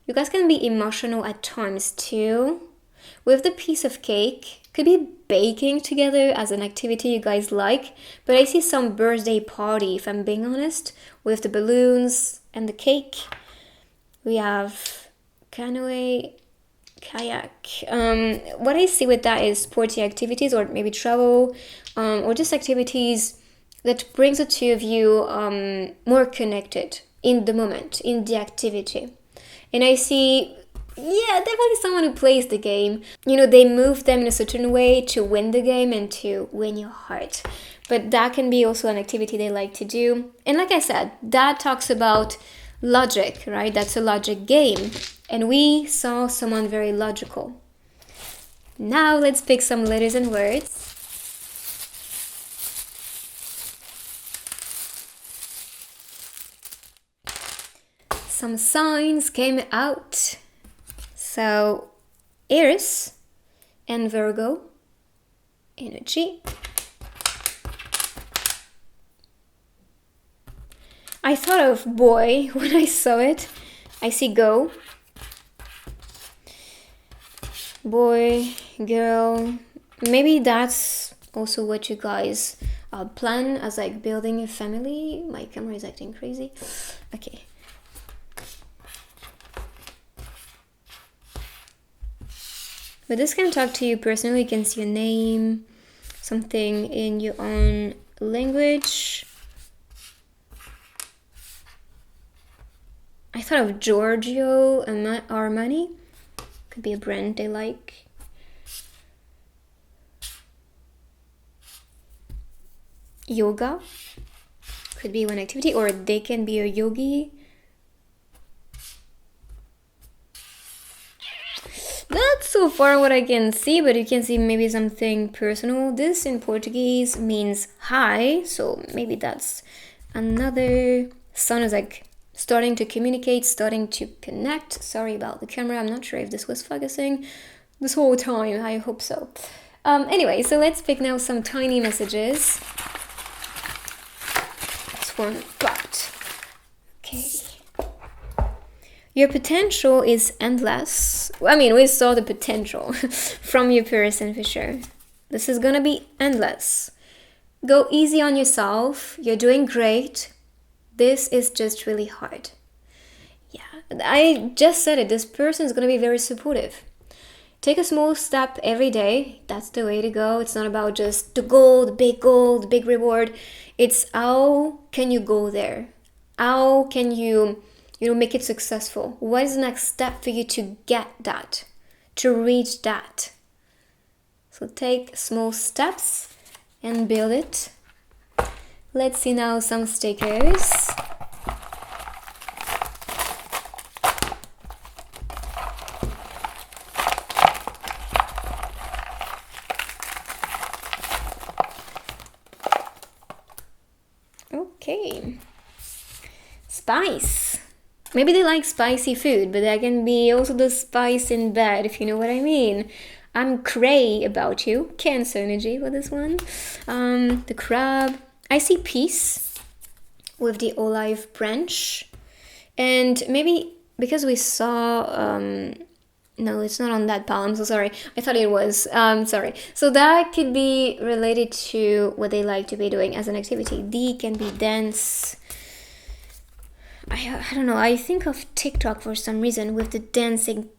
You guys can be emotional at times too. With the piece of cake, could be baking together as an activity you guys like, but I see some birthday party, if I'm being honest, with the balloons and the cake. We have canoe, kayak. What I see with that is sporty activities, or maybe travel, or just activities that brings the two of you more connected in the moment, in the activity. And I see, definitely someone who plays the game. They move them in a certain way to win the game and to win your heart. But that can be also an activity they like to do. And like I said, that talks about logic, right? That's a logic game. And we saw someone very logical. Now let's pick some letters and words. Some signs came out. So Aries and Virgo energy. I thought of boy when I saw it. I see go. Boy, girl. Maybe that's also what you guys plan as like building a family. My camera is acting crazy. Okay. But this can talk to you personally. You can see a name, something in your own language. I thought of Giorgio Armani. Could be a brand they like. Yoga. Could be one activity, or they can be a yogi. That's so far what I can see, but you can see maybe something personal. This in Portuguese means hi, so maybe that's another. Sun is like starting to communicate, starting to connect. Sorry about the camera, I'm not sure if this was focusing this whole time. I hope so. Anyway, so let's pick now some tiny messages. This one popped. Okay. Your potential is endless. I mean, we saw the potential from your person for sure. This is gonna be endless. Go easy on yourself. You're doing great. This is just really hard. Yeah, I just said it. This person is gonna be very supportive. Take a small step every day. That's the way to go. It's not about just the goal, the big reward. It's how can you go there? How can you make it successful? What is the next step for you to get that, to reach that? So take small steps and build it. Let's see now some stickers. Okay. Spice. Maybe they like spicy food, but that can be also the spice in bed, if you know what I mean. I'm cray about you. Cancer energy with this one. The crab. I see peace with the olive branch. And maybe because we saw... no, it's not on that pile. I'm so sorry. I thought it was. Sorry. So that could be related to what they like to be doing as an activity. D can be dance. I don't know. I think of TikTok for some reason with the dancing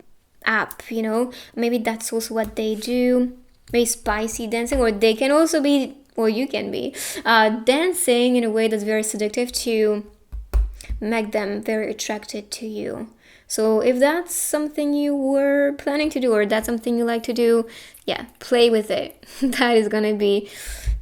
app, you know. Maybe that's also what they do. Maybe spicy dancing, or they can also be, or you can be, dancing in a way that's very seductive to make them very attracted to you. So if that's something you were planning to do, or that's something you like to do, yeah, play with it. That is gonna be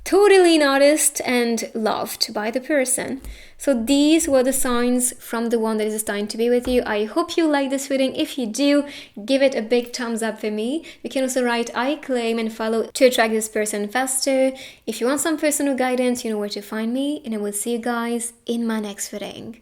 totally noticed and loved by the person. So these were the signs from the one that is destined to be with you. I hope you like this reading. If you do, give it a big thumbs up for me. You can also write I claim and follow to attract this person faster. If you want some personal guidance, you know where to find me, and I will see you guys in my next reading.